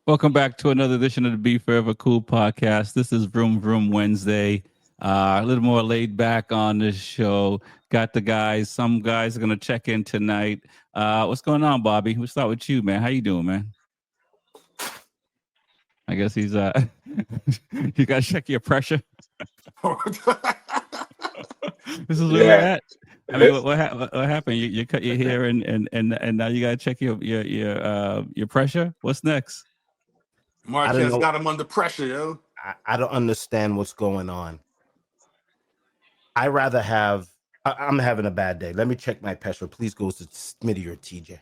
Welcome back to another edition of the B4evaKool podcast. This is Vroom Wednesday. A little more laid back on this show. Got the guys. Some guys are gonna check in tonight. What's going on, Bobby? We'll start with you, man. How you doing, man? I guess he's you gotta check your pressure. This is where we're Yeah. at. I mean, what happened? You cut your hair and now you gotta check your pressure. What's next? I don't Marquez know. got him under pressure, yo. I don't understand what's going on. I rather have. I'm having a bad day. Let me check my pressure. Please go to Smitty or TJ.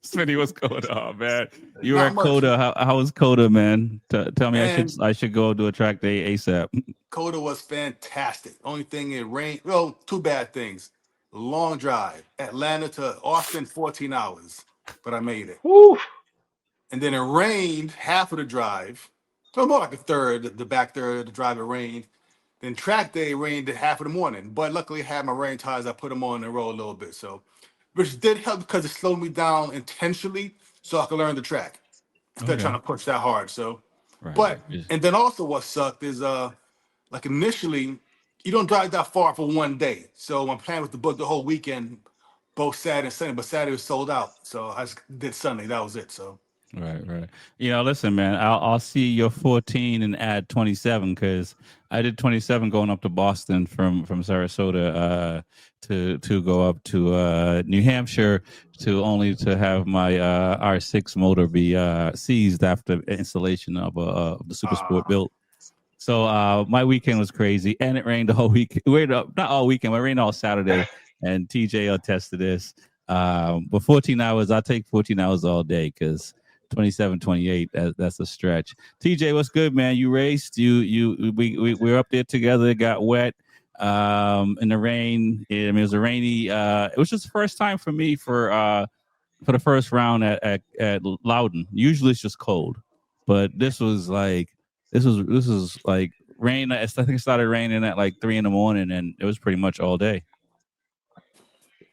Smitty, what's going on, man? You were Not at much. Coda. How was Coda, man? Tell me Man. I should go do a track day ASAP. Coda was fantastic. Only thing it rained. Well, two bad things. Long drive. Atlanta to Austin, 14 hours. But I made it. Woo. And then it rained half of the drive. So more like a third, the back third of the drive it rained. Then track day rained half of the morning. But luckily I had my rain tires. I put them on and roll a little bit. So which did help because it slowed me down intentionally so I could learn the track. Instead of trying to push that hard. So Right. but and then also what sucked is like initially you don't drive that far for one day. So my plan was to book the whole weekend, both Saturday and Sunday, but Saturday was sold out. So I just did Sunday. That was it. So Right. Listen, man. I'll see your 14 and add 27 because I did 27 going up to Boston from Sarasota to go up to New Hampshire to have my R6 motor be seized after installation of the Super Sport built. So my weekend was crazy, and it rained the whole week. It rained not all weekend, but it rained all Saturday. And TJ attested this. But 14 hours, I'll take 14 hours all day because 27, 28, that's a stretch. TJ, what's good, man? You raced. We were up there together. It got wet in the rain. It was a rainy. It was just the first time for me for the first round at Loudon. Usually it's just cold, but this was like rain. I think it started raining at like 3 a.m, and it was pretty much all day.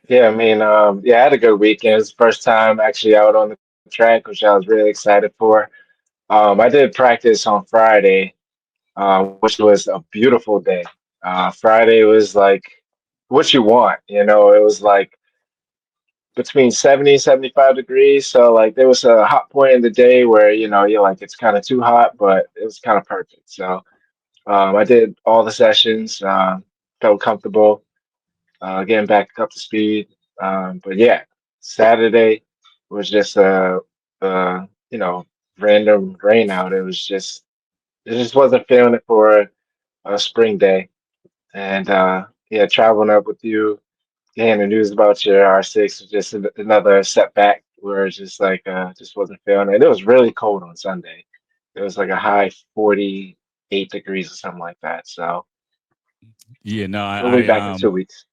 Yeah, I mean, I had a good weekend. It's the first time actually out on the track, which I was really excited for. I did practice on Friday, which was a beautiful day. Friday was like what you want, it was like between 70 and 75 degrees. So, like, there was a hot point in the day where, you're like, it's kind of too hot, but it was kind of perfect. So, I did all the sessions, felt comfortable, getting back up to speed. But yeah, Saturday was just you know, random rain out. It just wasn't feeling it for a spring day. And yeah, traveling up with you, hearing the news about your R6 was just another setback where it's just like just wasn't feeling it. It was really cold on Sunday. It was like a high 48 degrees or something like that. So Yeah, no, we'll be back in 2 weeks.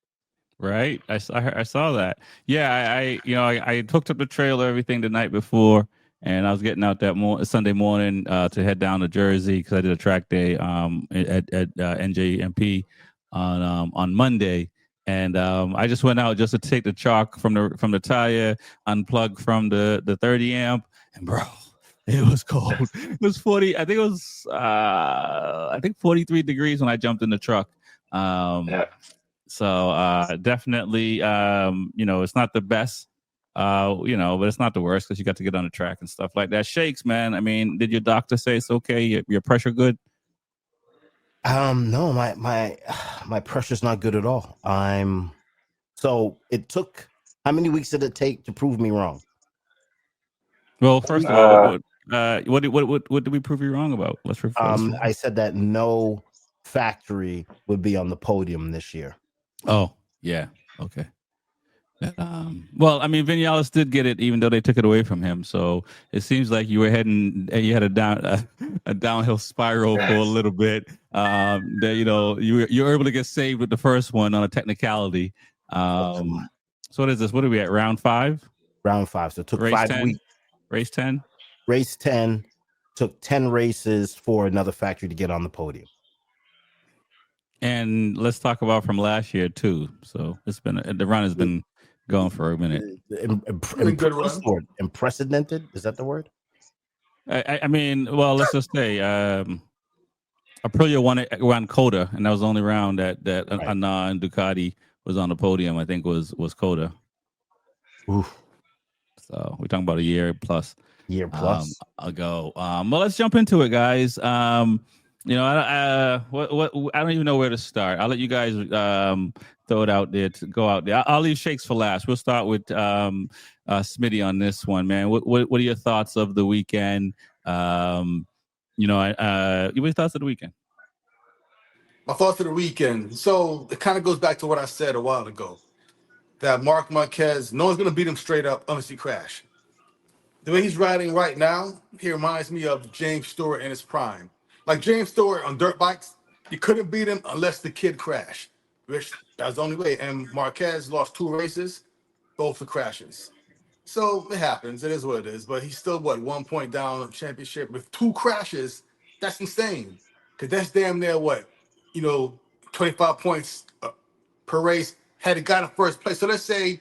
right. I saw that. Yeah, I hooked up the trailer, everything the night before, and I was getting out that Sunday morning to head down to Jersey because I did a track day at NJMP on Monday, and I just went out just to take the chalk from the tire, unplug from the 30 amp, and bro. It was cold. It was 40. I think it was 43 degrees when I jumped in the truck. Yeah. So definitely, it's not the best, but it's not the worst because you got to get on the track and stuff like that. Shakes, man. I mean, did your doctor say it's okay? Your pressure good? No, my pressure's not good at all. So it took. How many weeks did it take to prove me wrong? Well, first of all, what did we prove you wrong about? Let's I said that no factory would be on the podium this year. Oh, yeah. Okay. Well, I mean, Vinales did get it, even though they took it away from him. So it seems like you had a downhill spiral for a little bit. That you were able to get saved with the first one on a technicality. So what is this? What are we at? Round 5? Round 5. So it took race 5 10? weeks. Race 10. Race 10 took 10 races for another factory to get on the podium. And let's talk about from last year too. So the run has been going for a minute. Unprecedented, is that the word? I mean, well, let's just say Aprilia won it around Coda, and that was the only round that Right. Anna and Ducati was on the podium. I think was Coda. Oof. So we're talking about a year plus Year plus. ago. Well, let's jump into it, guys. What I don't even know where to start. I'll let you guys throw it out there to go out there. I'll leave Shakes for last. We'll start with Smitty on this one, man. What are your thoughts of the weekend? What are your thoughts of the weekend? My thoughts of the weekend. So it kind of goes back to what I said a while ago. That Mark Marquez, no one's gonna beat him straight up unless he crash. The way he's riding right now, he reminds me of James Stewart in his prime. Like James Stewart on dirt bikes, you couldn't beat him unless the kid crashed. Which that's the only way. And Marquez lost 2 races, both for crashes. So it happens. It is what it is. But he's still 1 point down championship with 2 crashes. That's insane. Cause that's damn near 25 points per race. Had it got in first place. So let's say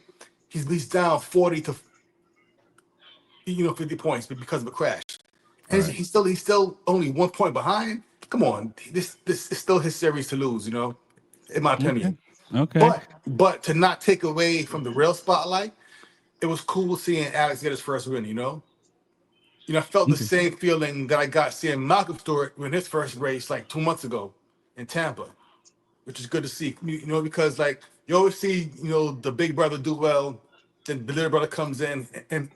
he's down 40 to 50 points because of a crash. And Right. he's still only 1 point behind. Come on, this is still his series to lose, in my Okay. opinion. Okay. But to not take away from the real spotlight, it was cool seeing Alex get his first win. I felt the Okay. same feeling that I got seeing Malcolm Stewart win his first race like 2 months ago in Tampa, which is good to see. Because like you always see, the big brother do well, then the little brother comes in and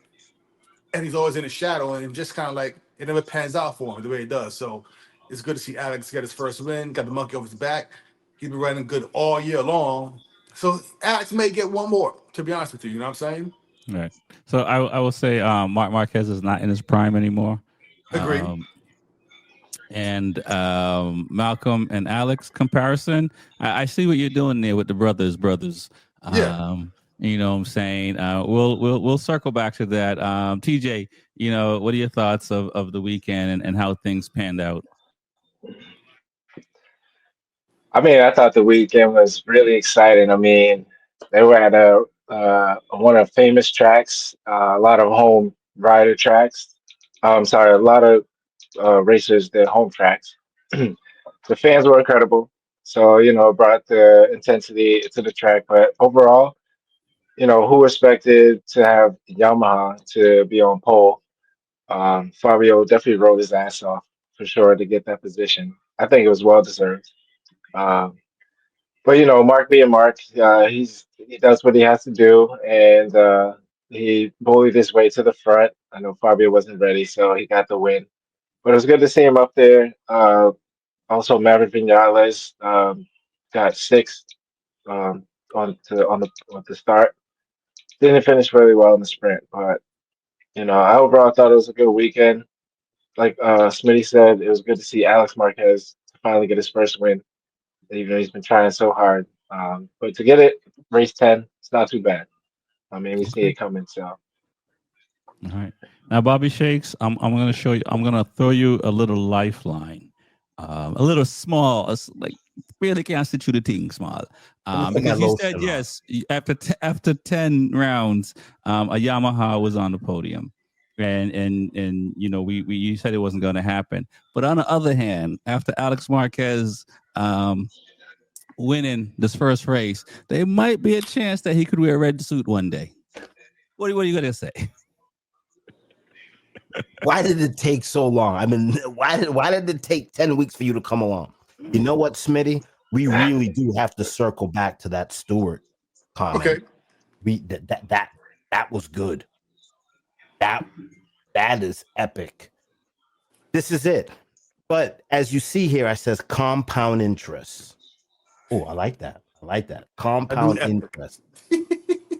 he's always in the shadow, and just kind of like it never pans out for him the way it does. So it's good to see Alex get his first win, got the monkey off his back. He's been running good all year long. So Alex may get one more, to be honest with you. You know what I'm saying? Right. So I will say Mark Marquez is not in his prime anymore. Agree. And Malcolm and Alex comparison. I see what you're doing there with the brothers. Yeah. You know what I'm saying? We'll circle back to that. TJ, what are your thoughts of the weekend and how things panned out? I mean, I thought the weekend was really exciting. I mean, they were at one of famous tracks, a lot of home rider tracks. Sorry, a lot of racers, their home tracks. The fans were incredible. So, it brought the intensity to the track. But overall, who expected to have Yamaha to be on pole? Fabio definitely rolled his ass off for sure to get that position. I think it was well deserved. Um, but Mark being Mark, he does what he has to do, and he bullied his way to the front. I know Fabio wasn't ready, so he got the win. But it was good to see him up there. Also, Maverick Vinales got sixth on the start. Didn't finish really well in the sprint, but I overall thought it was a good weekend. Like Smitty said, it was good to see Alex Marquez finally get his first win, even though he's been trying so hard. But to get it, race 10, it's not too bad. I mean, we see Okay. it coming, so. All right. Now, Bobby Shakes, I'm going to show you. I'm going to throw you a little lifeline, a little small, like really constituted thing, small. Let me put my Because you said lotion on. yes after 10 rounds, a Yamaha was on the podium, and we you said it wasn't going to happen. But on the other hand, after Alex Marquez winning this first race, there might be a chance that he could wear a red suit one day. What are you going to say? Why did it take so long? I mean, why did it take 10 weeks for you to come along? You know what, Smitty? We really do have to circle back to that Stewart comment. Okay. That was good. That is epic. This is it. But as you see here, I says compound interest. Oh, I like that. I do Compound epic. interest.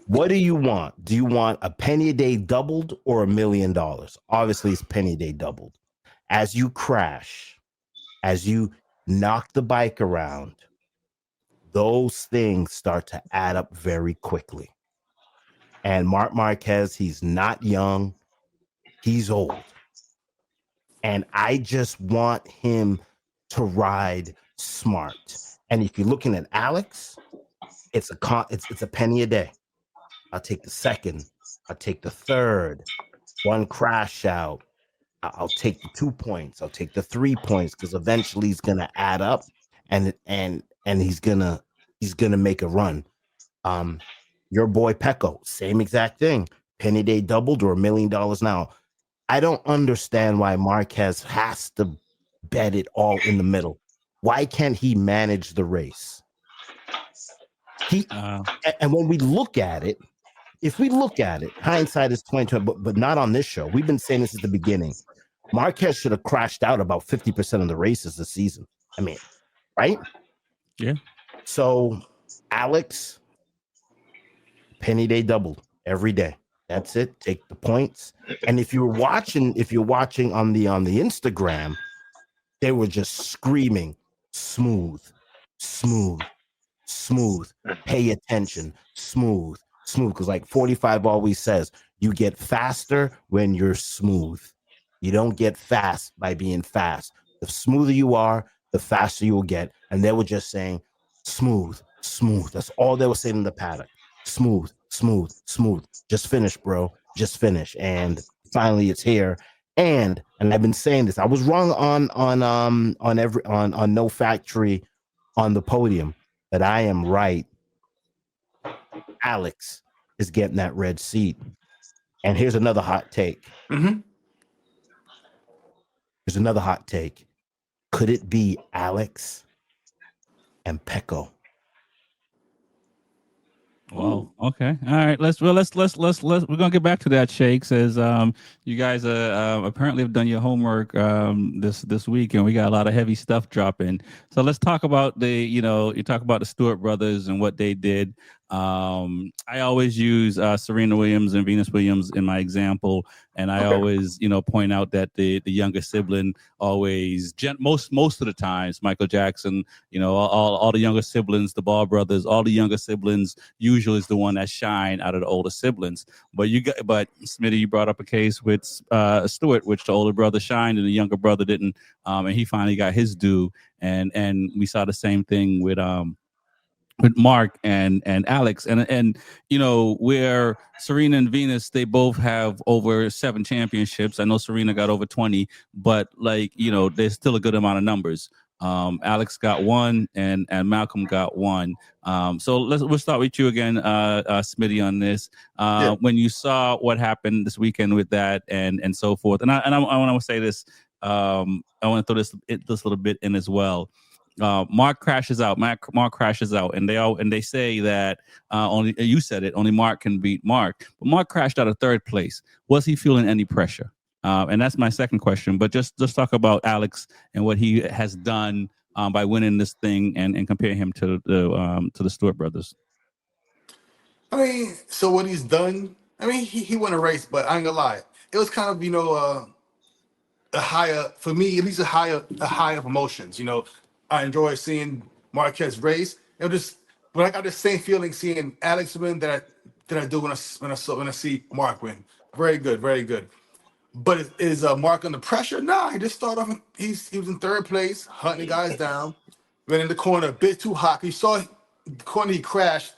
What do you want? Do you want a penny a day doubled or $1 million? Obviously, it's penny a day doubled. As you crash, as you knock the bike around, those things start to add up very quickly. And Mark Marquez, he's not young, he's old. And I just want him to ride smart. And if you're looking at Alex, it's a penny a day. I'll take the second. I'll take the third. One crash out. I'll take the 2 points. I'll take the 3 points because eventually he's gonna add up, and he's gonna make a run. Your boy Pecco, same exact thing. Penny day doubled or $1 million now. I don't understand why Marquez has to bet it all in the middle. Why can't he manage the race? And when we look at it, if we look at it, hindsight is 2020, but not on this show. We've been saying this at the beginning. Marquez should have crashed out about 50% of the races this season. I mean, right? Yeah. So, Alex, penny day doubled every day. That's it. Take the points. And if you're watching on the Instagram, they were just screaming, smooth, smooth, smooth. Pay attention, smooth, smooth. Because like 45 always says, you get faster when you're smooth. You don't get fast by being fast. The smoother you are, the faster you will get. And they were just saying, smooth, smooth. That's all they were saying in the paddock. Smooth, smooth, smooth. Just finish, bro. Just finish. And finally, it's here. And I've been saying this. I was wrong on No Factory on the podium, but I am right. Alex is getting that red seat. And here's another hot take. Mm-hmm. Here's another hot take. Could it be Alex and Pecco? Wow. Okay. All right. Let's we're gonna get back to that, Shakes. As you guys apparently have done your homework this week, and we got a lot of heavy stuff dropping. So let's talk about you talk about the Stewart brothers and what they did. I always use Serena Williams and Venus Williams in my example, and I always point out that the younger sibling always most of the times, Michael Jackson, all the younger siblings, the Ball brothers, all the younger siblings usually is the one that shine out of the older siblings. But Smitty, you brought up a case with Stewart, which the older brother shined and the younger brother didn't, and he finally got his due. And we saw the same thing with Mark and Alex, and where Serena and Venus, they both have over 7 championships. I know Serena got over 20, but there's still a good amount of numbers. Alex got 1 and Malcolm got 1. So we'll start with you again, Smitty, on this. When you saw what happened this weekend with that and so forth, and I want to say this, I want to throw this little bit in as well. Mark crashes out. Mark crashes out, and they say that only you said it. Only Mark can beat Mark. But Mark crashed out of 3rd place. Was he feeling any pressure? And that's my second question. But just talk about Alex and what he has done by winning this thing, and compare him to the Stewart brothers. I mean, so what he's done. I mean, he won a race, but I ain't gonna lie. It was kind of a higher, for me at least, a higher of emotions. I enjoy seeing Marquez race. But I got the same feeling seeing Alex win that I do when I see Mark win. Very good, very good. But is Mark under pressure? Nah, he just started off. He was in 3rd place, hunting guys down. Went in the corner a bit too hot. You saw the corner he crashed.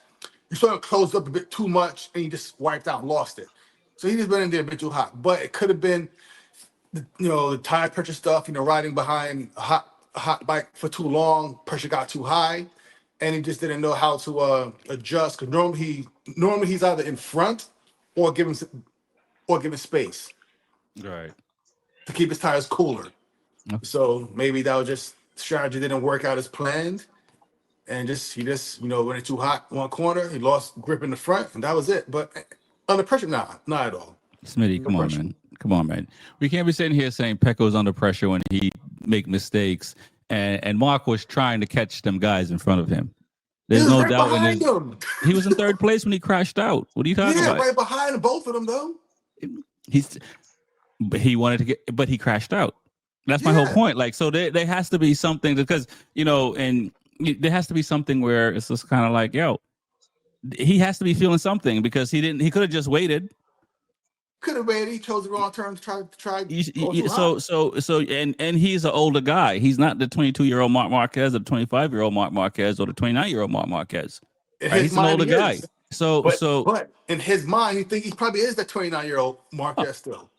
You saw him close up a bit too much, and he just wiped out, lost it. So he just went in there a bit too hot. But it could have been, the tire pressure stuff. Riding behind a hot bike for too long, pressure got too high, and he just didn't know how to adjust. Because normally he's either in front or giving space, Right, to keep his tires cooler. Okay. So maybe that was just strategy didn't work out as planned, and he just went too hot one corner. He lost grip in the front, and that was it. But under pressure, not at all. Smitty, come on, man. We can't be sitting here saying Pecco's under pressure when he make mistakes, and Mark was trying to catch them guys in front of him. There's no doubt in him. He was in 3rd place when he crashed out. What are you talking about? Yeah, right behind both of them though. He wanted to get, but he crashed out. That's my whole point. So there has to be something, because and there has to be something where it's just kind of like, he has to be feeling something, because he could have just waited. Could have waited. He chose the wrong turn to try. So and he's an older guy. He's not the 22-year-old Mark Marquez, or the 25-year-old Mark Marquez, or the 29-year-old Mark Marquez. Right? He's an older guy. But in his mind, he probably is that 29-year-old Marquez still.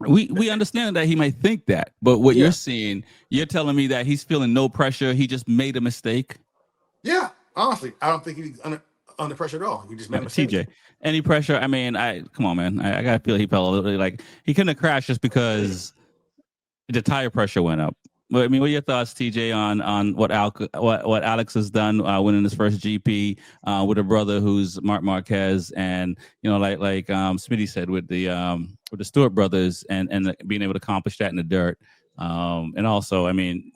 We understand that he might think that, but what Yeah. you're seeing, you're telling me that he's feeling no pressure. He just made a mistake. Yeah, honestly, I don't think he's under pressure at all. He just made a mistake. TJ, any pressure? I mean, I come on, man. I gotta feel he felt a little like he couldn't have crashed just because the tire pressure went up. Well, I mean, what are your thoughts, TJ, on what Alex has done winning his first GP with a brother who's Mark Marquez, and like Smitty said with the Stewart brothers, and being able to accomplish that in the dirt, and also, I mean,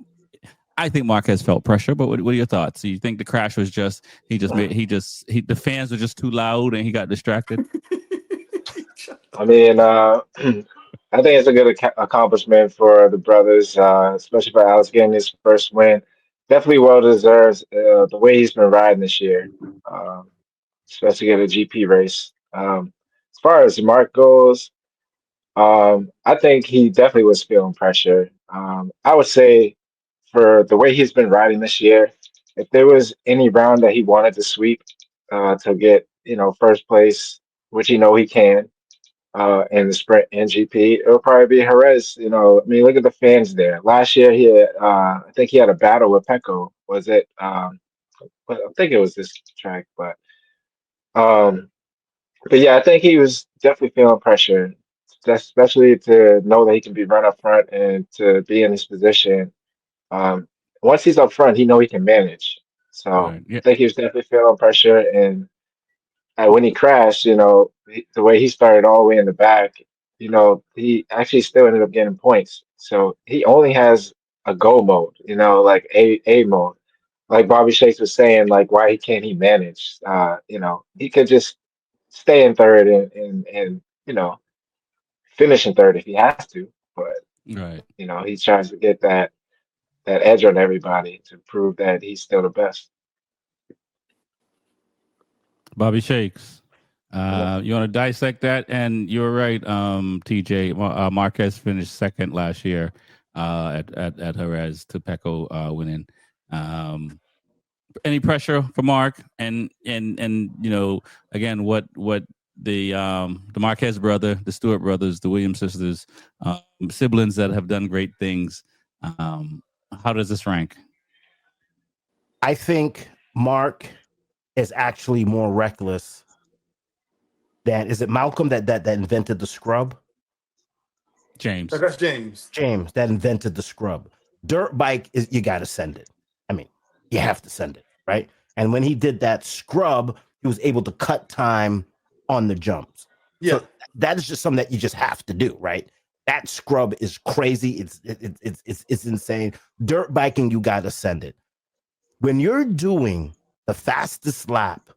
I think Marquez felt pressure, but what are your thoughts? Do you think the crash was just the fans were just too loud and he got distracted? I mean, I think it's a good accomplishment for the brothers, especially for Alex getting his first win. Definitely well deserved the way he's been riding this year, um, especially in a GP race. As far as Mark goes, I think he definitely was feeling pressure. I would say for the way he's been riding this year, if there was any round that he wanted to sweep to get, first place, which he can, in the sprint and GP, it'll probably be Jerez. I mean, look at the fans there. Last year, I think he had a battle with Pecco. Was it? I think it was this track, um, but yeah, I think he was definitely feeling pressure, especially to know that he can be run up front and to be in his position. Um, Once he's up front, he know he can manage. So Right. Yeah. I think he was definitely feeling pressure, and when he crashed, the way he started all the way in the back, he actually still ended up getting points. So he only has a go mode, like a mode. Like Bobby Shakes was saying, like why can't he manage? He could just stay in third and finish in third if he has to. But Right. he tries to get that edge on everybody to prove that he's still the best. Bobby Shakes. You want to dissect that? And you're right, TJ. Marquez finished second last year at Jerez to Pecco winning. Any pressure for Mark? And again, what the Marquez brother, the Stewart brothers, the Williams sisters, siblings that have done great things. How does this rank? I think Mark is actually more reckless than is it Malcolm that invented the scrub? James. That's James. James that invented the scrub. Dirt bike is you got to send it. I mean, you have to send it, right? And when he did that scrub, he was able to cut time on the jumps. Yeah. So that is just something that you just have to do, right? That scrub is crazy. It's insane. Dirt biking, you got to send it. When you're doing the fastest lap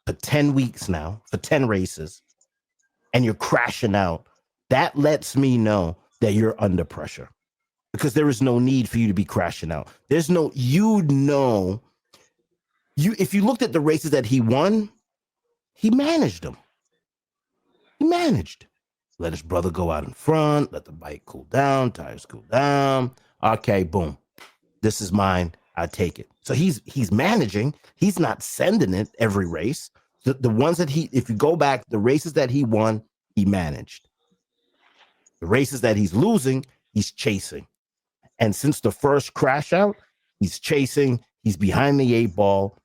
for 10 weeks now, for 10 races, and you're crashing out, that lets me know that you're under pressure because there is no need for you to be crashing out. There's no, if you looked at the races that he won, he managed them. He managed. Let his brother go out in front, let the bike cool down, tires cool down. Okay, boom. This is mine. I take it. So he's managing. He's not sending it every race. The ones that if you go back, the races that he won, he managed. The races that he's losing, he's chasing. And since the first crash out, he's chasing. He's behind the 8 ball,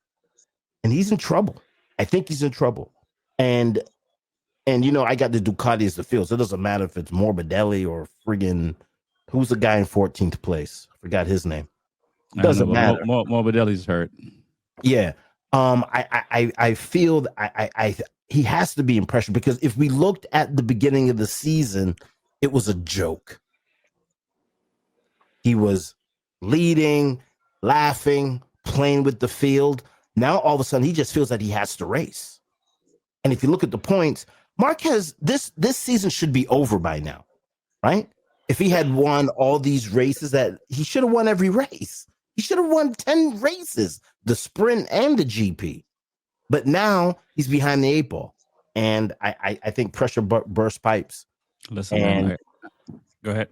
and he's in trouble. I think he's in trouble. And I got the Ducati as the field, so it doesn't matter if it's Morbidelli or friggin' who's the guy in 14th place. Forgot his name. Doesn't matter. Morbidelli's hurt. Yeah. I feel he has to be in pressure because if we looked at the beginning of the season, it was a joke. He was leading, laughing, playing with the field. Now all of a sudden he just feels that he has to race. And if you look at the points, Marquez, this season should be over by now, right? If he had won all these races, that he should have won every race. He should have won 10 races, the sprint and the GP. But now he's behind the 8 ball. And I think pressure burst pipes. Listen, and, man, go ahead.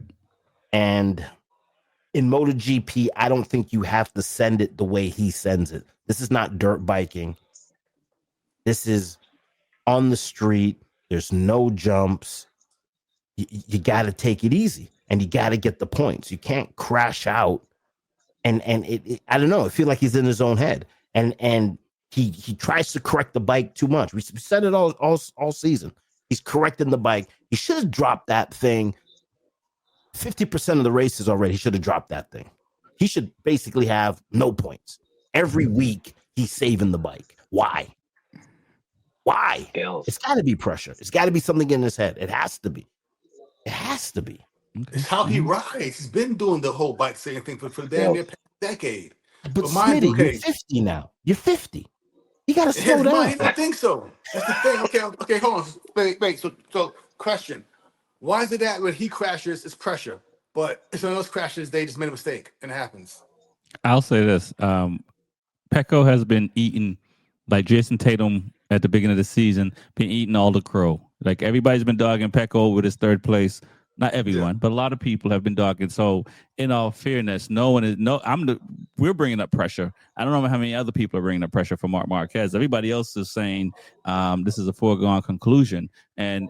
And in MotoGP, I don't think you have to send it the way he sends it. This is not dirt biking. This is on the street. There's no jumps. you got to take it easy and you got to get the points. You can't crash out. And I don't know. I feel like he's in his own head, and he tries to correct the bike too much. We said it all season. He's correcting the bike. He should have dropped that thing. 50% of the races already. He should have dropped that thing. He should basically have no points. Every week he's saving the bike. Why? Skills. It's got to be pressure. It's got to be something in his head. It has to be. It has to be. It's how he rides. He's been doing the whole bike saying thing for damn near decade. But Smitty, you're 50 now. You're 50. You got to slow down. I don't think so. That's the thing. Okay, hold on. Wait. So question. Why is it that when he crashes, it's pressure, but it's one of those crashes, they just made a mistake and it happens? I'll say this. Pecco has been eating, like Jason Tatum at the beginning of the season, been eating all the crow. Like everybody's been dogging Pecco with his third place. Not everyone, but a lot of people have been dogging. So, in all fairness, we're bringing up pressure. I don't know how many other people are bringing up pressure for Marc Marquez. Everybody else is saying this is a foregone conclusion. And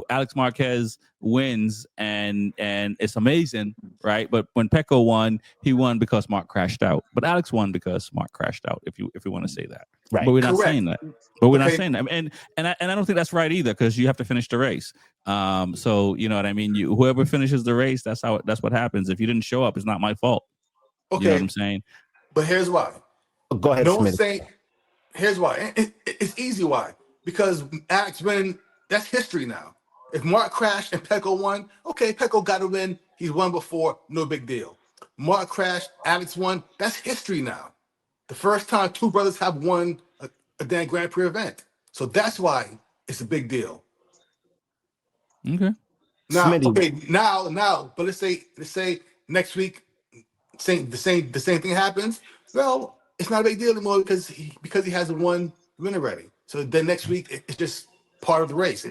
Alex Marquez wins, and it's amazing, right? But when Pecco won, he won because Marc crashed out. But Alex won because Marc crashed out. If you want to say that, right? But we're not saying that. But we're not saying that. And I don't think that's right either, because you have to finish the race. So you know what I mean. Whoever finishes the race, that's what happens. If you didn't show up, it's not my fault. Okay, you know what I'm saying. But here's why. Go ahead. No one's saying. Here's why. It's easy why. Because Alex winning, that's history now. If Marc crashed and Pecco won, okay, Pecco got to win. He's won before, no big deal. Marc crashed, Alex won. That's history now. The first time two brothers have won a damn Grand Prix event. So that's why it's a big deal. Okay. Now, but let's say next week, the same thing happens. Well, it's not a big deal anymore because he has one win already. So then next week it's just part of the race.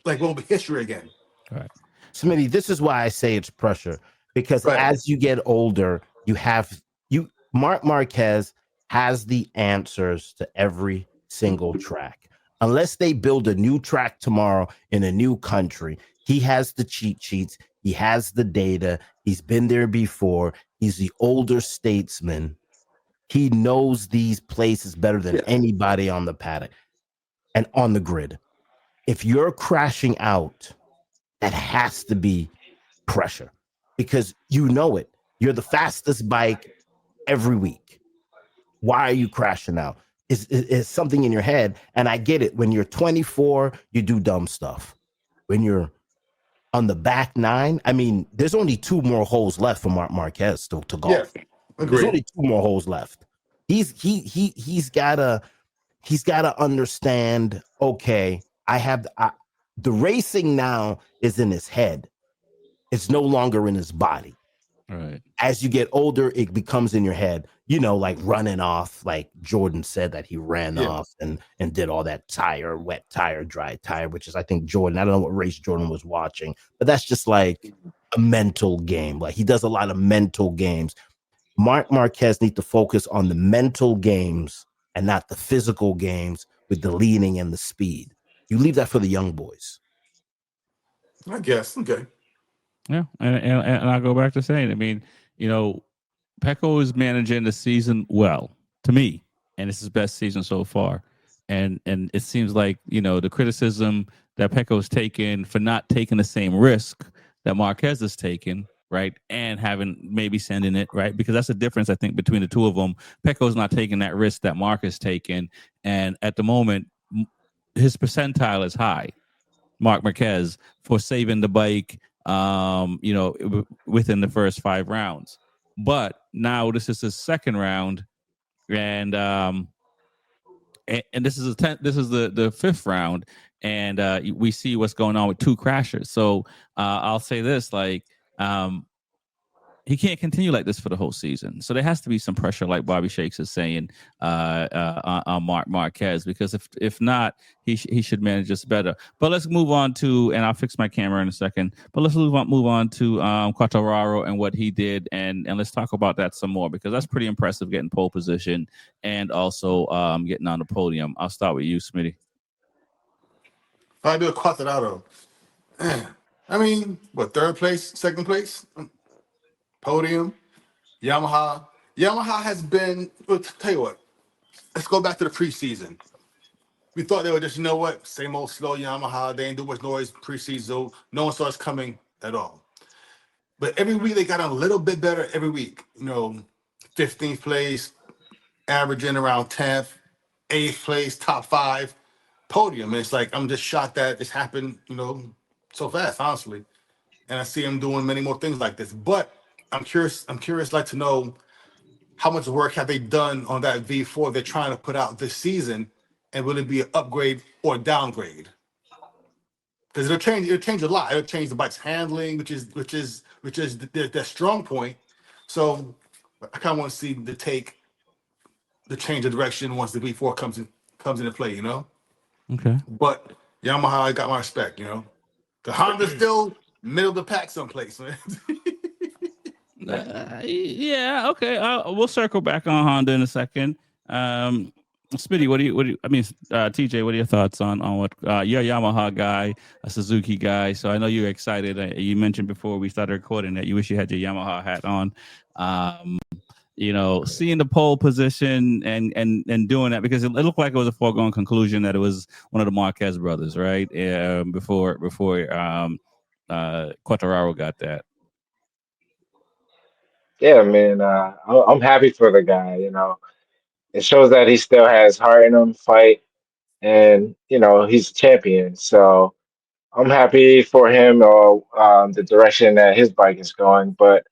Like will be history again. All right. Smitty, this is why I say it's pressure, because as you get older, Marc Marquez has the answers to every single track. Unless they build a new track tomorrow in a new country, he has the cheat sheets. He has the data. He's been there before. He's the older statesman. He knows these places better than anybody on the paddock and on the grid. If you're crashing out, that has to be pressure, because you know it. You're the fastest bike every week. Why are you crashing out? It's something in your head. And I get it. When you're 24, you do dumb stuff. When you're on the back nine, I mean, there's only 2 more holes left for Marc Marquez to golf. Yeah, there's only 2 more holes left. He's gotta understand, okay, the racing now is in his head. It's no longer in his body. Right. As you get older, it becomes in your head, like running off, like Jordan said that he ran off and did all that wet tire, dry tire, which is, I think, Jordan. I don't know what race Jordan was watching, but that's just like a mental game. Like he does a lot of mental games. Marc Marquez needs to focus on the mental games and not the physical games with the leaning and the speed. You leave that for the young boys. I guess. Okay. Yeah, and I'll go back to saying, I mean, Pecco is managing the season well, to me, and it's his best season so far. And it seems like, the criticism that Pecco's taken for not taking the same risk that Marquez has taken, right, and maybe sending it, right, because that's the difference, I think, between the two of them. Pecco's not taking that risk that Marc has taken, and at the moment, his percentile is high, Marc Marquez, for saving the bike, within the first 5 rounds. But now this is his second round, and this is the 5th round, and we see what's going on with 2 crashers. So I'll say this, like, he can't continue like this for the whole season. So there has to be some pressure, like Bobby Shakes is saying, on Marc Marquez, because if not, he should manage this better. But let's move on to, and I'll fix my camera in a second, but let's move on to Quartararo and what he did, and let's talk about that some more, because that's pretty impressive, getting pole position and also getting on the podium. I'll start with you, Smitty. Fabio Quartararo. I mean, what, third place, second place, podium, Yamaha. Yamaha has been. Well, tell you what. Let's go back to the preseason. We thought they were just, same old slow Yamaha. They ain't do much noise preseason. So no one saw us coming at all. But every week they got a little bit better every week. 15th place, averaging around 10th, 8th place, top 5, podium. And it's like, I'm just shocked that it's happened, so fast, honestly. And I see them doing many more things like this. But I'm curious like to know how much work have they done on that V4 they're trying to put out this season, and will it be an upgrade or a downgrade? Because it'll change a lot. It'll change the bike's handling, which is their strong point. So I kind of want to see the change of direction once the V4 comes into play. Okay. But Yamaha, I got my respect. The Honda's still middle of the pack someplace, man. Yeah. Okay. We'll circle back on Honda in a second. Smitty, TJ, what are your thoughts on what you're a Yamaha guy, a Suzuki guy? So I know you're excited. You mentioned before we started recording that you wish you had your Yamaha hat on. Seeing the pole position and doing that, because it looked like it was a foregone conclusion that it was one of the Marquez brothers, right? Before Quartararo got that. Yeah, man. I'm happy for the guy. It shows that he still has heart in him, fight, and he's a champion. So I'm happy for him or the direction that his bike is going. But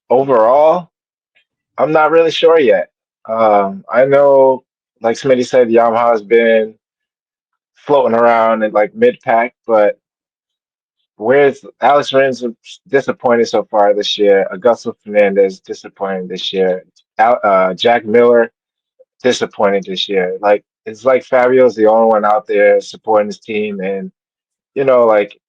overall, I'm not really sure yet. I know, like Smitty said, Yamaha has been floating around in like mid pack, but where's Alex Rins disappointed so far this year? Augusto Fernandez disappointed this year. Jack Miller disappointed this year. Like it's like Fabio's the only one out there supporting his team, and like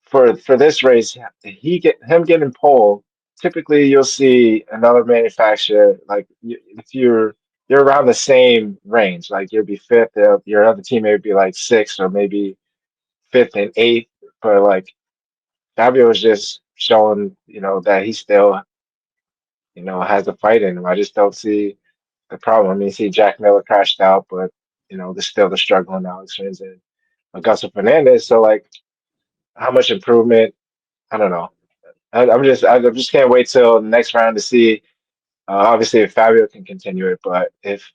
for this race, him getting pole. Typically, you'll see another manufacturer like if you're around the same range, like you'll be fifth. Your other team may be like sixth or maybe fifth and eighth, but like Fabio was just showing that he still has a fight in him. I just don't see the problem. I mean, see Jack Miller crashed out, but there's still the struggle in Alex Rins and Augusto Fernandez. So like, how much improvement? I don't know. I just can't wait till the next round to see. Obviously, if Fabio can continue it, but if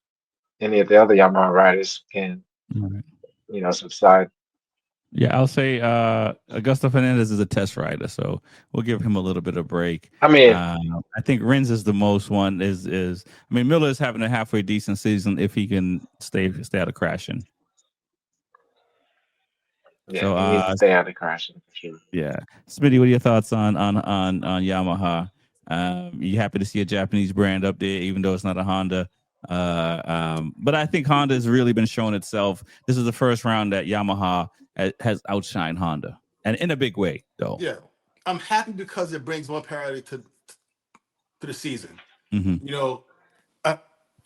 any of the other Yamaha riders can, Right. subside. Yeah, I'll say Augusto Fernandez is a test rider, so we'll give him a little bit of break. I mean, I think Rins is the most one. Miller is having a halfway decent season if he can stay out of crashing. yeah, So he needs to stay out of crashing for sure. yeah, Smitty, what are your thoughts on Yamaha? You happy to see a Japanese brand up there, even though it's not a Honda? But I think Honda has really been showing itself. This is the first round that Yamaha has outshined Honda, and in a big way, though. Yeah, I'm happy because it brings more parity to the season. Mm-hmm.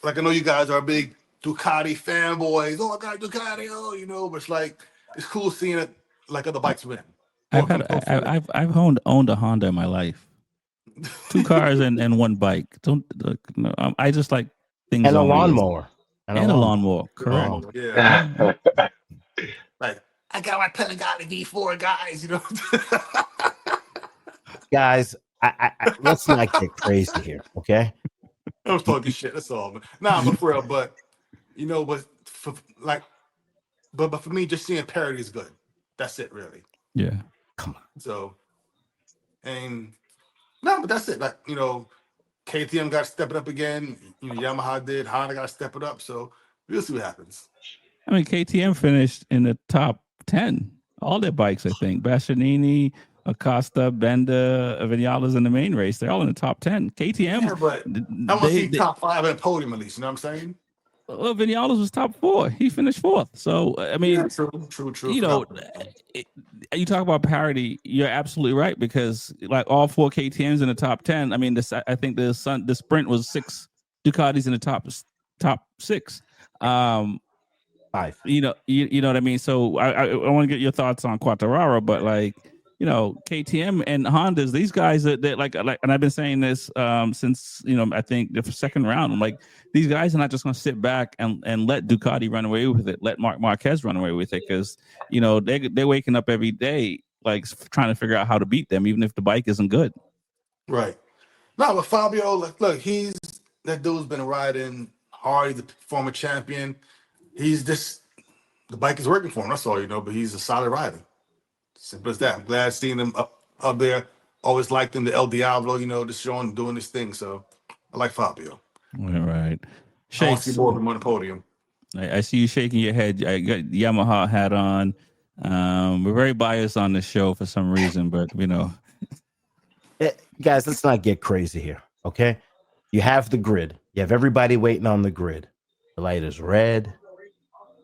Like I know you guys are big Ducati fanboys. Oh, I got Ducati. But it's like it's cool seeing it like other bikes win. I've owned a Honda in my life. 2 cars and 1 bike. I just like things and a on wheels. lawnmower. And a lawnmower. Correct. Yeah. Like I got my Pelagani V4, guys. Guys, I let's not get crazy here, okay? I was talking shit. That's all. But for real. But but for me, just seeing parity is good. That's it, really. Yeah. Come on. So, and no, but that's it. Like KTM got to step it up again. Yamaha did. Honda got to step it up. So we'll see what happens. I mean, KTM finished in the top 10. All their bikes, I think. Bastianini, Acosta, Benda, Vinales in the main race. They're all in the top 10. KTM. Yeah, but I want to see top 5 at a podium at least. You know what I'm saying? Well, Vinales was top 4. He finished 4th. So, I mean, yeah, true. You talk about parity. You're absolutely right, because like all 4 KTMs in the top 10. I mean, I think the sprint was 6 Ducatis in the top 6. 5. You know what I mean? So I want to get your thoughts on Quartararo, but like KTM and Hondas, these guys that like, and I've been saying this since I think the second round. I'm like, these guys are not just going to sit back and let Ducati run away with it, let Marc Marquez run away with it, because they're waking up every day like trying to figure out how to beat them, even if the bike isn't good. Right. No, but Fabio, look, that dude's been riding hard. He's a former champion. He's just the bike is working for him. That's all but he's a solid rider. Simple as that. I'm glad seeing him up there. Always liked him, the El Diablo, just showing doing this thing. So I like Fabio. All right. I want to see more of him on the podium. I see you shaking your head. I got Yamaha hat on. We're very biased on this show for some reason, but guys, let's not get crazy here. Okay. You have the grid. You have everybody waiting on the grid. The light is red,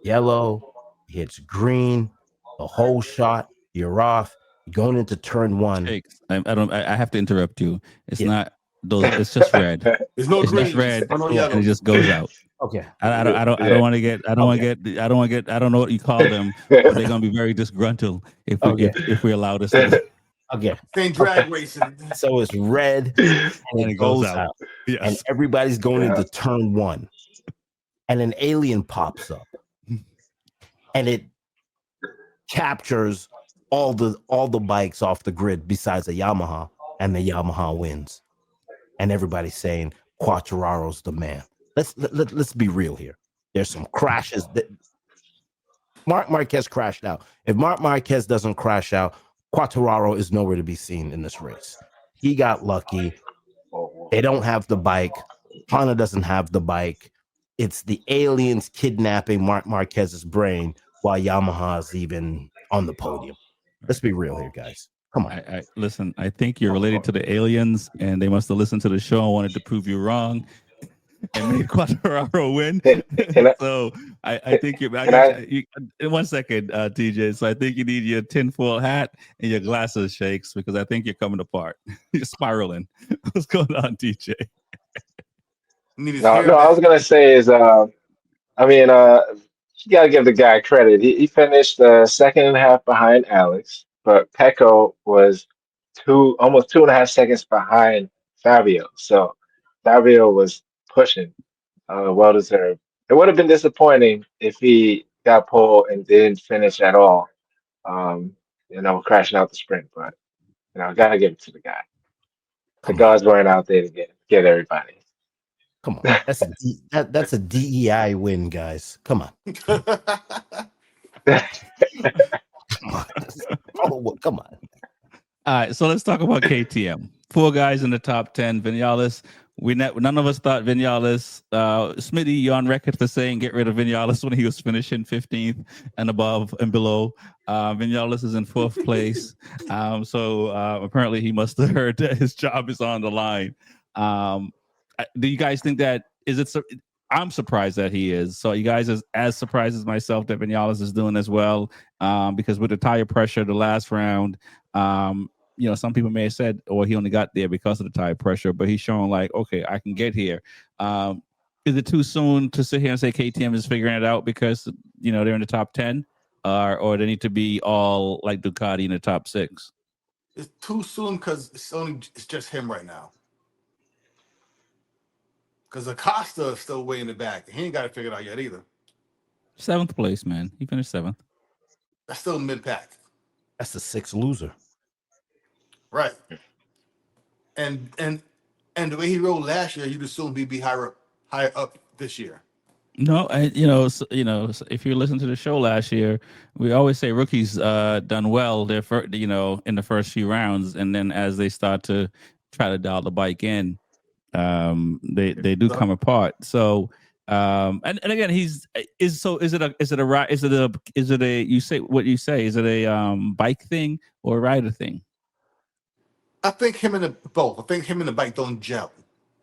yellow, it's green, the whole shot, you're off. You're going into turn one. I have to interrupt you. It's not those, it's just red. There's no green, just red, no and it just goes out. Okay. I don't want to get I don't know what you call them, but they're gonna be very disgruntled if we allow this. Okay. Same drag racing. So it's red and it goes out. Yes. And everybody's going into turn one. And an alien pops up. And it captures all the bikes off the grid besides the Yamaha, and the Yamaha wins. And everybody's saying Quartararo's the man. Let's be real here. There's some crashes that Marc Marquez crashed out. If Marc Marquez doesn't crash out, Quartararo is nowhere to be seen in this race. He got lucky. They don't have the bike. Honda doesn't have the bike. It's the aliens kidnapping Marc Marquez's brain while Yamaha's even on the podium. Let's be real here, guys. Come on. I listen, I think you're related to the aliens, and they must have listened to the show and wanted to prove you wrong and make Quartararo win. So I think you're in 1 second, TJ. So I think you need your tinfoil hat and your glasses, Shakes, because I think you're coming apart. You're spiraling. What's going on, TJ? No, I was gonna say is you gotta give the guy credit. He finished second and a half behind Alex, but Pecco was almost 2.5 seconds behind Fabio. So Fabio was pushing, well deserved. It would have been disappointing if he got pole and didn't finish at all. Crashing out the sprint, but gotta give it to the guy. The guys weren't out there to get everybody. Come on, that's a DEI win, guys. Come on. Come on. All right, so let's talk about KTM. 4 guys in the top 10. Vinales. None of us thought Vinales. Smitty, you're on record for saying get rid of Vinales when he was finishing 15th and above and below. Vinales is in 4th place. So apparently he must have heard that his job is on the line. Do you guys think that I'm surprised that he is. So you guys as surprised as myself that Vinales is doing as well. Because with the tire pressure the last round, some people may have said, he only got there because of the tire pressure, but he's showing like, okay, I can get here. Is it too soon to sit here and say KTM is figuring it out because they're in the top 10, or they need to be all like Ducati in the top 6? It's too soon because it's just him right now. Because Acosta is still way in the back. He ain't got it figured out yet either. 7th place, man. He finished 7th. That's still mid-pack. That's the 6th loser. Right. And the way he rode last year, you'd assume he'd be higher up this year. No, if you listen to the show last year, we always say rookies done well in the first few rounds, and then as they start to try to dial the bike in, they do come apart. So and again, is it a bike thing or a rider thing? I think him and the bike don't gel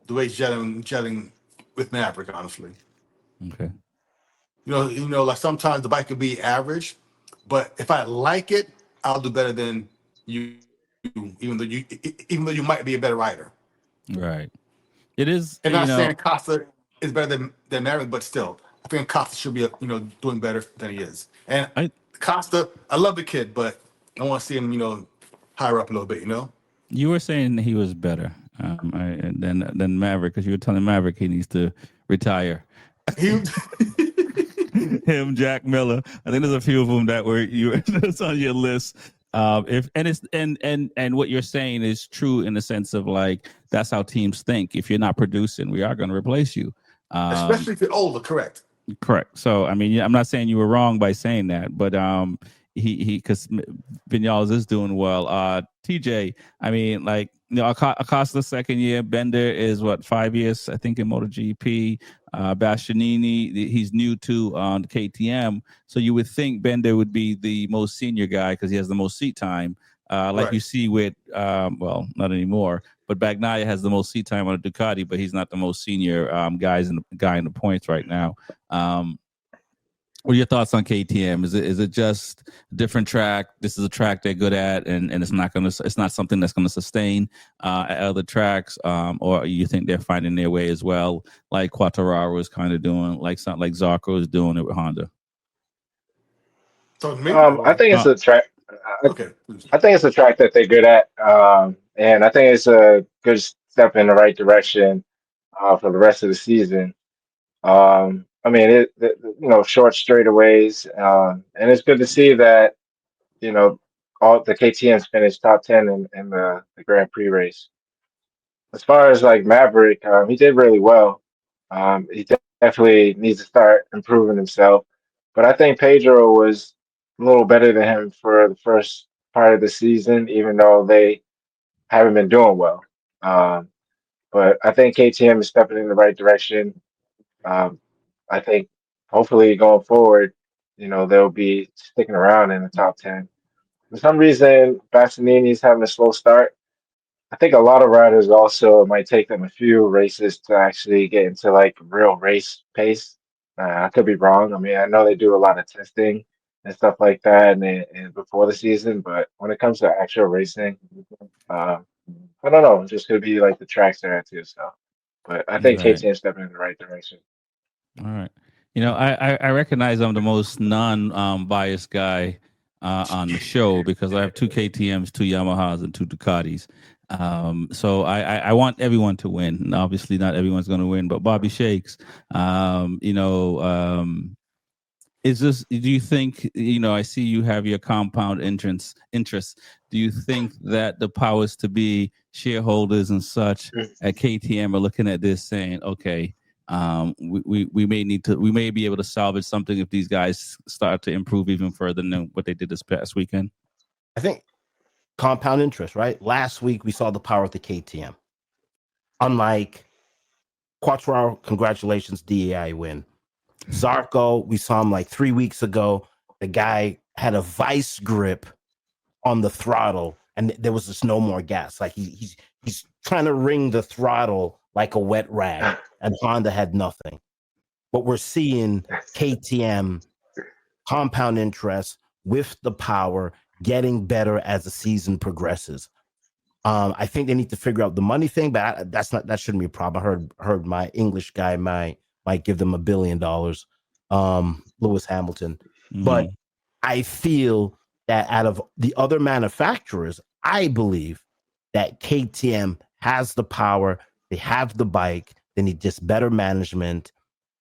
the way he's gelling with Maverick, honestly. Okay. Like sometimes the bike could be average, but if I like it, I'll do better than you, even though you might be a better rider. Right. It is. And not saying Costa is better than Maverick, but still, I think Costa should be doing better than he is. And Costa, I love the kid, but I want to see him higher up a little bit, you know. You were saying he was better than Maverick because you were telling Maverick he needs to retire. He Him, Jack Miller. I think there's a few of them that were that's on your list. If and it's and what you're saying is true in the sense of like that's how teams think. If you're not producing, we are going to replace you. especially if you're older, correct. Correct. So I mean, I'm not saying you were wrong by saying that, but he because Vinales is doing well. TJ, I mean, like Acosta second year, Bender is what 5 years, I think, in MotoGP. Bastianini, he's new to on KTM, so you would think Bender would be the most senior guy because he has the most seat time. Like Right. you see with well, not anymore, but Bagnaia has the most seat time on a Ducati, but he's not the most senior guy in the points right now. What are your thoughts on KTM? Is it just a different track? This is a track they're good at, and it's not something that's gonna sustain at other tracks, or you think they're finding their way as well, like Quartararo is kind of doing, like something like Zarco is doing it with Honda. So me, I think it's a track. okay. I think it's a track that they're good at, and I think it's a good step in the right direction for the rest of the season. I mean, short straightaways, and it's good to see that you know all the KTM's finished top 10 in the Grand Prix race. As far as like Maverick, he did really well. He definitely needs to start improving himself, but I think Pedro was a little better than him for the first part of the season, even though they haven't been doing well. Um, but I think KTM is stepping in the right direction. Um, I think hopefully going forward, they'll be sticking around in the top 10. For some reason, Bastianini's having a slow start. I think a lot of riders also it might take them a few races to actually get into like real race pace. I could be wrong. I mean, I know they do a lot of testing and stuff like that and before the season, but when it comes to actual racing, uh, I don't know. It just could be like the tracks they're at too. So, but I think Right. KTM's stepping in the right direction. All right. I recognize I'm the most non-biased guy on the show because I have two KTMs, two Yamahas, and two Ducatis. So I want everyone to win. And obviously, not everyone's going to win, but Bobby Shakes, is this? Do you think I see you have your compound interest? Do you think that the powers to be shareholders and such at KTM are looking at this saying, okay, we may be able to salvage something if these guys start to improve even further than what they did this past weekend? I think compound interest, right? Last week we saw the power of the KTM. Unlike Quattraro, congratulations, DEI win. Zarco, we saw him like 3 weeks ago. The guy had a vice grip on the throttle, and there was just no more gas. Like he's trying to wring the throttle like a wet rag, and Honda had nothing. But we're seeing KTM compound interest with the power getting better as the season progresses. I think they need to figure out the money thing, but that shouldn't be a problem. I heard my English guy might give them $1 billion, Lewis Hamilton. Mm-hmm. But I feel that out of the other manufacturers, I believe that KTM has the power. They have the bike. They need just better management.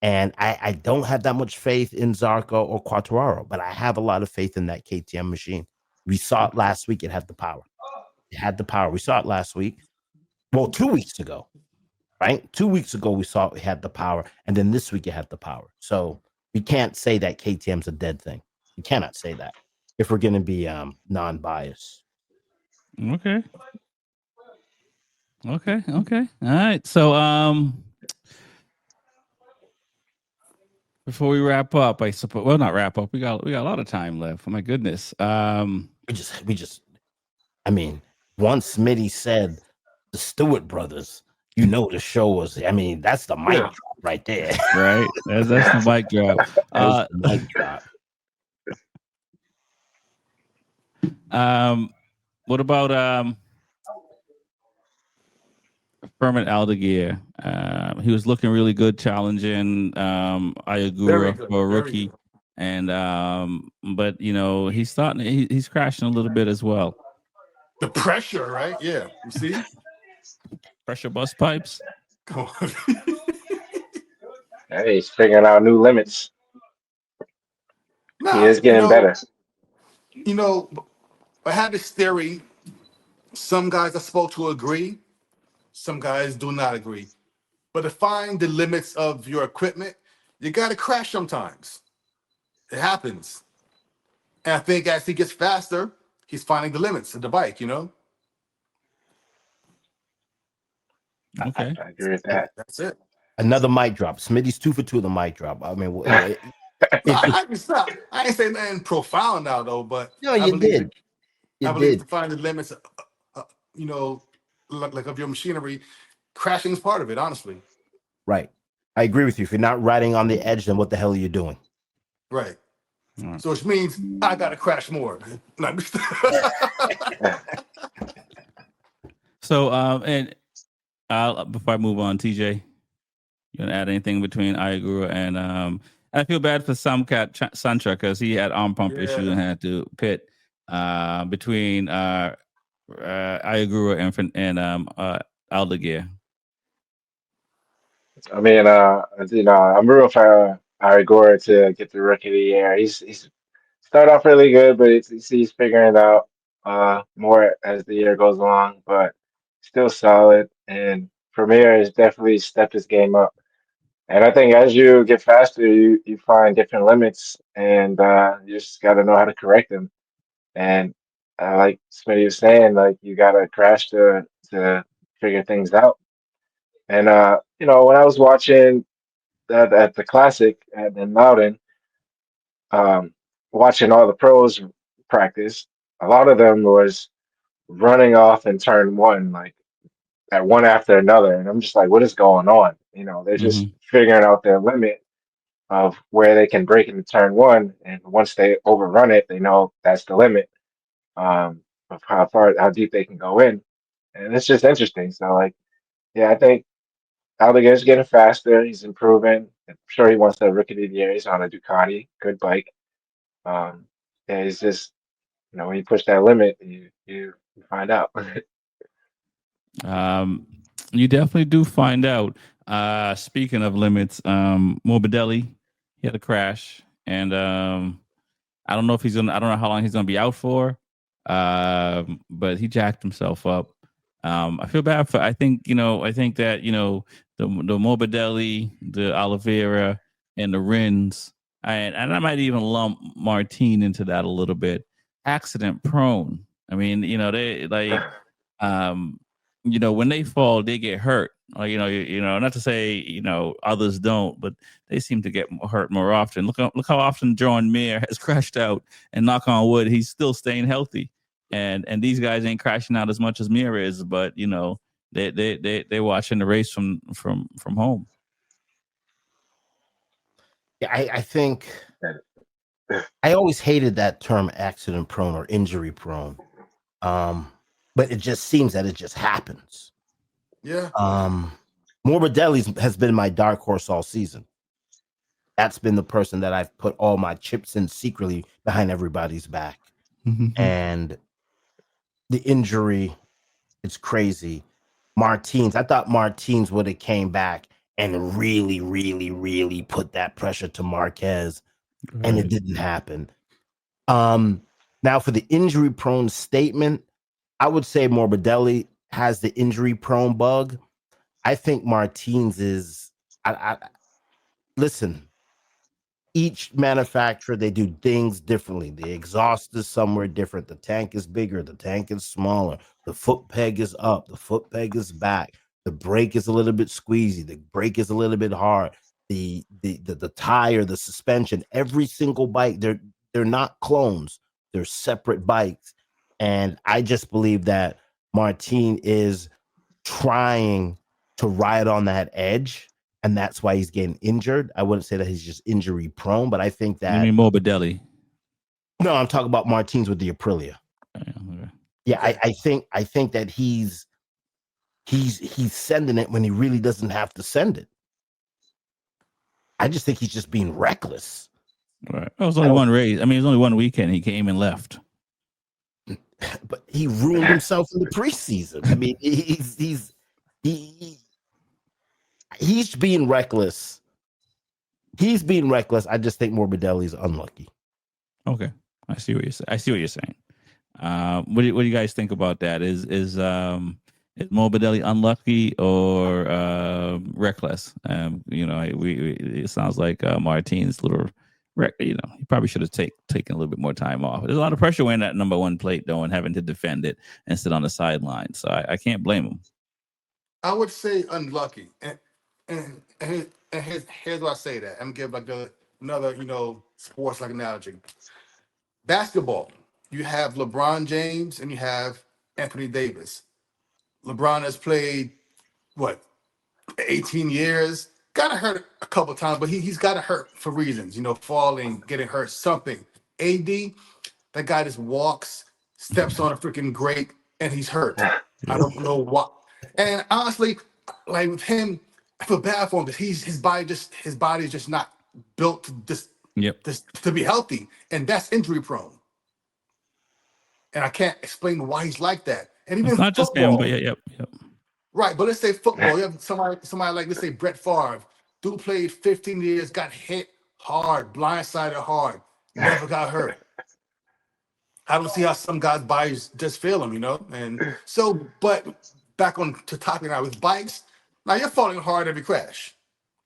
And I don't have that much faith in Zarco or Quartararo, but I have a lot of faith in that KTM machine. We saw it last week. It had the power. It had the power. We saw it last week. Well, 2 weeks ago, right? 2 weeks ago, we saw it had the power. And then this week, it had the power. So we can't say that KTM's a dead thing. We cannot say that if we're going to be non-biased. Okay. All right. So before we wrap up, I suppose, well, not wrap up. We got a lot of time left. Oh my goodness. We just I mean, once Smitty said the Stewart brothers, the show was, that's the mic drop right there. Right. That's the mic drop. That's the mic drop. What about Fermin Aldeguer? He was looking really good, challenging Ayagura for a rookie, and but he's crashing a little bit as well. The pressure, right? Yeah. You see? Pressure bust pipes. Come on. Hey, he's figuring out new limits. He Nah, is getting better. you know, I had this theory. Some guys I spoke to agree, some guys do not agree. But to find the limits of your equipment, you got to crash sometimes. It happens. And I think as he gets faster, he's finding the limits of the bike, you know? Okay. I agree with that. That's it. Another mic drop. Smitty's 2 for 2 of the mic drop. I mean, No, if I can stop. I ain't saying nothing profound now, though, but no, I you believe did, it. you I believe did to find the limits, uh, you know, like of your machinery, crashing is part of it, honestly. right. I agree with you. If you're not riding on the edge, then what the hell are you doing? Right. All right. So which means I got to crash more. No, So and before I move on, TJ, you want to add anything between Iagura and I feel bad for Santra because he had arm pump issue and had to pit between Iagura and Aldegear. I mean, I'm rooting for Aragora to get the Rookie of the Year. He's started off really good, but he's figuring it out more as the year goes along. But still solid, and Premier has definitely stepped his game up. And I think as you get faster, you find different limits, and you just got to know how to correct them. And like Smitty was saying, like you got to crash to figure things out. And when I was watching at the classic in Loudon, um, watching all the pros practice, a lot of them was running off in turn one, like at one after another. And I'm just like, what is going on? They're just Mm-hmm. figuring out their limit of where they can break into turn one. And once they overrun it, they know that's the limit of how deep they can go in. And it's just interesting. So, like, yeah, I think Alligator's getting faster. He's improving. I'm sure he wants the Rookie of the Year. He's on a Ducati, good bike. Um, yeah, he's just, when you push that limit, you find out. Um, you definitely do find out. Speaking of limits, Morbidelli, he had a crash, and I don't know if he's gonna. I don't know how long he's gonna be out for. But he jacked himself up. I feel bad for. I think that the Morbidelli, the Oliveira, and the Rins, and I might even lump Martine into that a little bit. Accident prone. I mean, they like when they fall, they get hurt. Like, not to say others don't, but they seem to get hurt more often. Look how often John Mayer has crashed out, and knock on wood, he's still staying healthy. And these guys ain't crashing out as much as Mayer is, but they're watching the race from home. Yeah, I think I always hated that term accident prone or injury prone. But it just seems that it just happens. Yeah. Morbidelli has been my dark horse all season. That's been the person that I've put all my chips in secretly behind everybody's back. And the injury, it's crazy. Martins, I thought Martins would have came back and really, really, really put that pressure to Marquez, and it didn't happen. Now for the injury prone statement, I would say Morbidelli has the injury prone bug. I think Martins is. Listen. Each manufacturer, they do things differently. The exhaust is somewhere different. The tank is bigger. The tank is smaller. The foot peg is up. The foot peg is back. The brake is a little bit squeezy. The brake is a little bit hard. The tire, the suspension, every single bike, they're not clones. They're separate bikes. And I just believe that Martin is trying to ride on that edge, and that's why he's getting injured. I wouldn't say that he's just injury prone, but I think You that mean Morbidelli? no, I'm talking about Martins with the Aprilia. Okay. Yeah, I think that he's sending it when he really doesn't have to send it. I just think he's just being reckless. Right. It was only one race. I mean, it was only one weekend. He came and left. but he ruined himself in the preseason. I mean, he's being reckless. He's being reckless. I just think Morbidelli's unlucky. Okay, I see what you're saying. What do you guys think about that? Is Morbidelli unlucky or reckless? It sounds like Martin's little. He probably should have taken a little bit more time off. There's a lot of pressure wearing that number one plate, though, and having to defend it and sit on the sideline. So I can't blame him. I would say unlucky, and here's why I say that. I'm gonna give like another sports like analogy. Basketball, you have LeBron James and you have Anthony Davis. LeBron has played what 18 years. Got hurt a couple times, but he's got hurt for reasons, falling, getting hurt, something. AD, that guy just walks, steps on a freaking grate, and he's hurt. I don't know what. And honestly, like with him, I feel bad for him because his body is just not built to be healthy, and that's injury prone. And I can't explain why he's like that. And even it's not football, just him, but yep. Right, but let's say football. You have somebody like, let's say Brett Favre. Dude played 15 years, got hit hard, blindsided hard, never got hurt. I don't see how some guys' bodies just fail them, And so, but back on to topic now with bikes. Now you're falling hard every crash.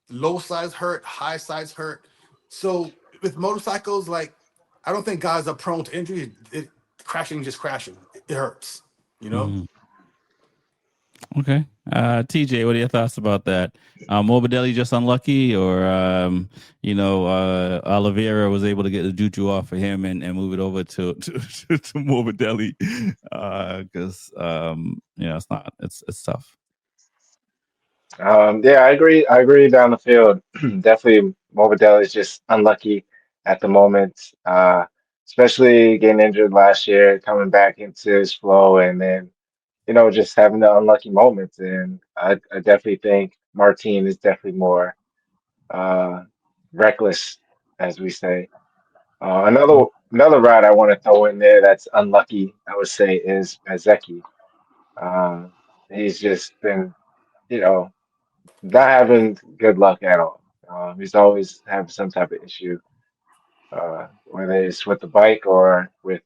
Low sides hurt, high sides hurt. So with motorcycles, like I don't think guys are prone to injury. Crashing. It hurts, Mm-hmm. Okay. TJ, what are your thoughts about that? Morbidelli just unlucky, or Oliveira was able to get the juju off of him and move it over to Morbidelli because it's tough. Yeah, I agree down the field. Definitely Morbidelli is just unlucky at the moment, especially getting injured last year, coming back into his flow, and then just having the unlucky moments. And I definitely think Martin is definitely more reckless, as we say. Another ride I want to throw in there that's unlucky, I would say, is Bezeki. He's just been, not having good luck at all. He's always having some type of issue, whether it's with the bike or with,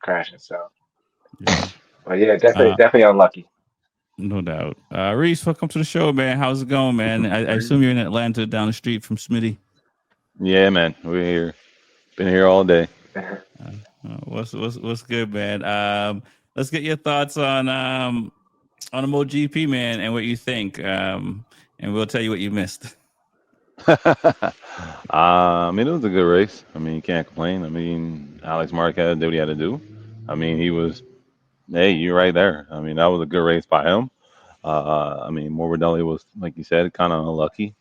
crashing. So, but yeah, definitely unlucky. No doubt. Reese, welcome to the show, man. How's it going, man? I assume you're in Atlanta, down the street from Smitty. Yeah, man, we're here. Been here all day. What's good, man? Let's get your thoughts on a MotoGP, man, and what you think. And we'll tell you what you missed. I mean, it was a good race. I mean, you can't complain. I mean, Alex Marquez did what he had to do. I mean, hey, you're right there. I mean, that was a good race by him. I mean, Morbidelli was, like you said, kind of unlucky.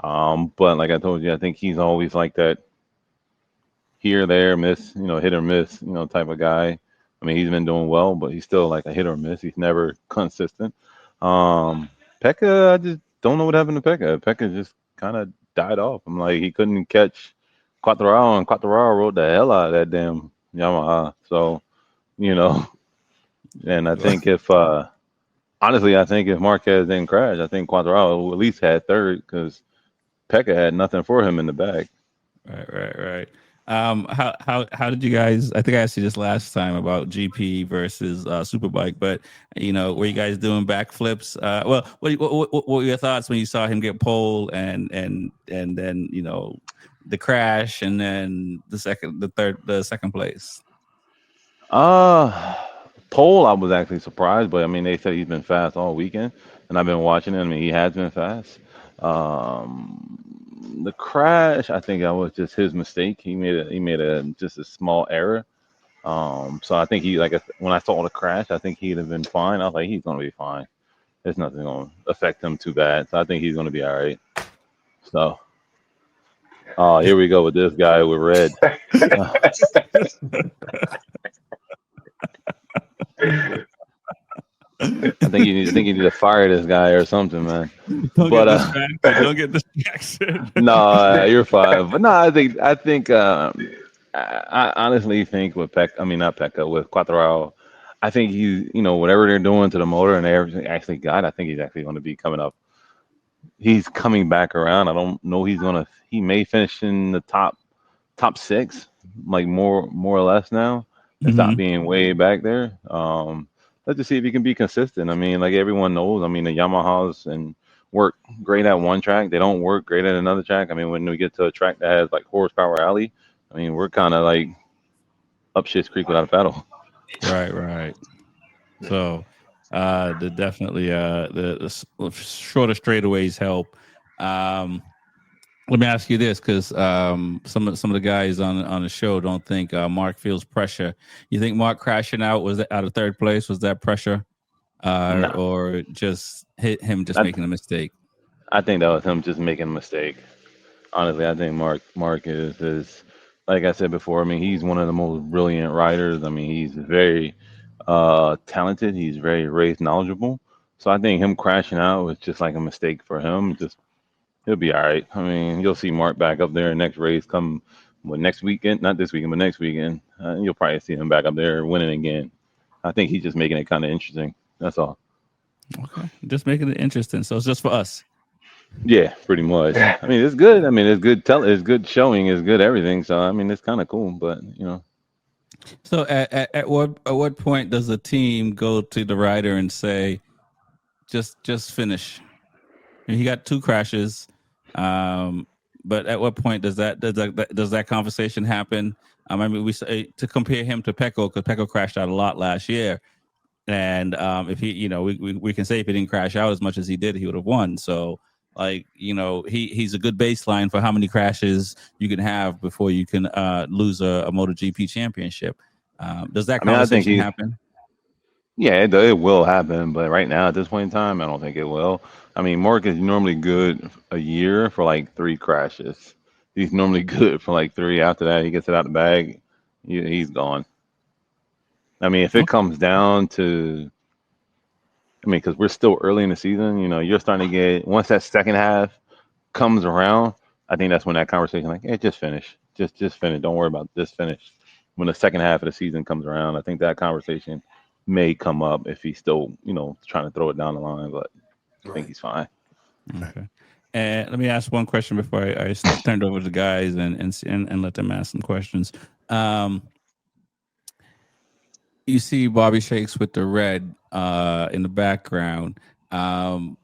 But like I told you, I think he's always like that here, there, miss, hit or miss, type of guy. I mean, he's been doing well, but he's still like a hit or miss. He's never consistent. Pekka, I just don't know what happened to Pekka. Pekka just kind of died off. I'm like, he couldn't catch Quartararo, and Quartararo rode the hell out of that damn Yamaha. So, and I think honestly, I think if Marquez didn't crash, I think Quartararo at least had third because Pekka had nothing for him in the back. Right. How did you guys? I think I asked you this last time about GP versus Superbike, but were you guys doing backflips? Well, what were your thoughts when you saw him get pole and then the crash and then the second place? Pole, I was actually surprised, but I mean, they said he's been fast all weekend, and I've been watching him. I mean, he has been fast. The crash, I think that was just his mistake. He made just a small error. So I think when I saw the crash, I think he'd have been fine. I was like, he's gonna be fine. There's nothing gonna affect him too bad. So I think he's gonna be all right. So, here we go with this guy with red. I think you need to fire this guy or something, man. Don't get distracted. No, you're fine. But no, I think I honestly think with not Pekka, with Quattraro, I think whatever they're doing to the motor and everything actually got, I think he's actually going to be coming up. He's coming back around. I don't know he may finish in the top six, like more or less now, and stop Hmm. being way back there. Let's just see if he can be consistent. I mean, like everyone knows, I mean the Yamahas and work great at one track. They don't work great at another track. I mean, when we get to a track that has like horsepower alley, I mean we're kind of like up shit's creek without a paddle. Right. So, the definitely the shorter straightaways help. Um, Let me ask you this, because some of the guys on the show don't think Mark feels pressure. You think Mark crashing out was out of third place? Was that pressure, Nah, or just hit him just I, making a mistake? I think that was him just making a mistake. Honestly, I think Mark is like I said before. I mean, he's one of the most brilliant riders. I mean, he's very talented. He's very race knowledgeable. So I think him crashing out was just like a mistake for him. Just he'll be all right. I mean, you'll see Mark back up there next race come next weekend, not this weekend, but next weekend. You'll probably see him back up there winning again. I think he's just making it kind of interesting. That's all. Okay, just making it interesting. So it's just for us. Yeah, pretty much. Yeah. I mean, it's good. I mean, it's good it's good showing, it's good everything. So I mean, it's kind of cool, but So at what point does the team go to the rider and say, just finish? And he got two crashes. Um, but at what point does that conversation happen? I mean, we say to compare him to Pecco, because Pecco crashed out a lot last year, and if he, we can say if he didn't crash out as much as he did, he would have won. So, like, he's a good baseline for how many crashes you can have before you can lose a MotoGP championship. Does that I mean, I think conversation he, happen? yeah, it will happen, but right now at this point in time, I don't think it will. I mean, Mark is normally good a year for like three crashes. He's normally good for like three. After that, he gets it out the bag. He's gone. I mean, if it Okay. comes down to, I mean, because we're still early in the season, you're starting to get once that second half comes around. I think that's when that conversation, like, hey, just finish, just finish. Don't worry about this. Finish. When the second half of the season comes around, I think that conversation may come up if he's still, trying to throw it down the line. But I think Right. he's fine. Okay. And let me ask one question before I turn it over to the guys and let them ask some questions. Um, you see Bobby Shakes with the red in the background. Um,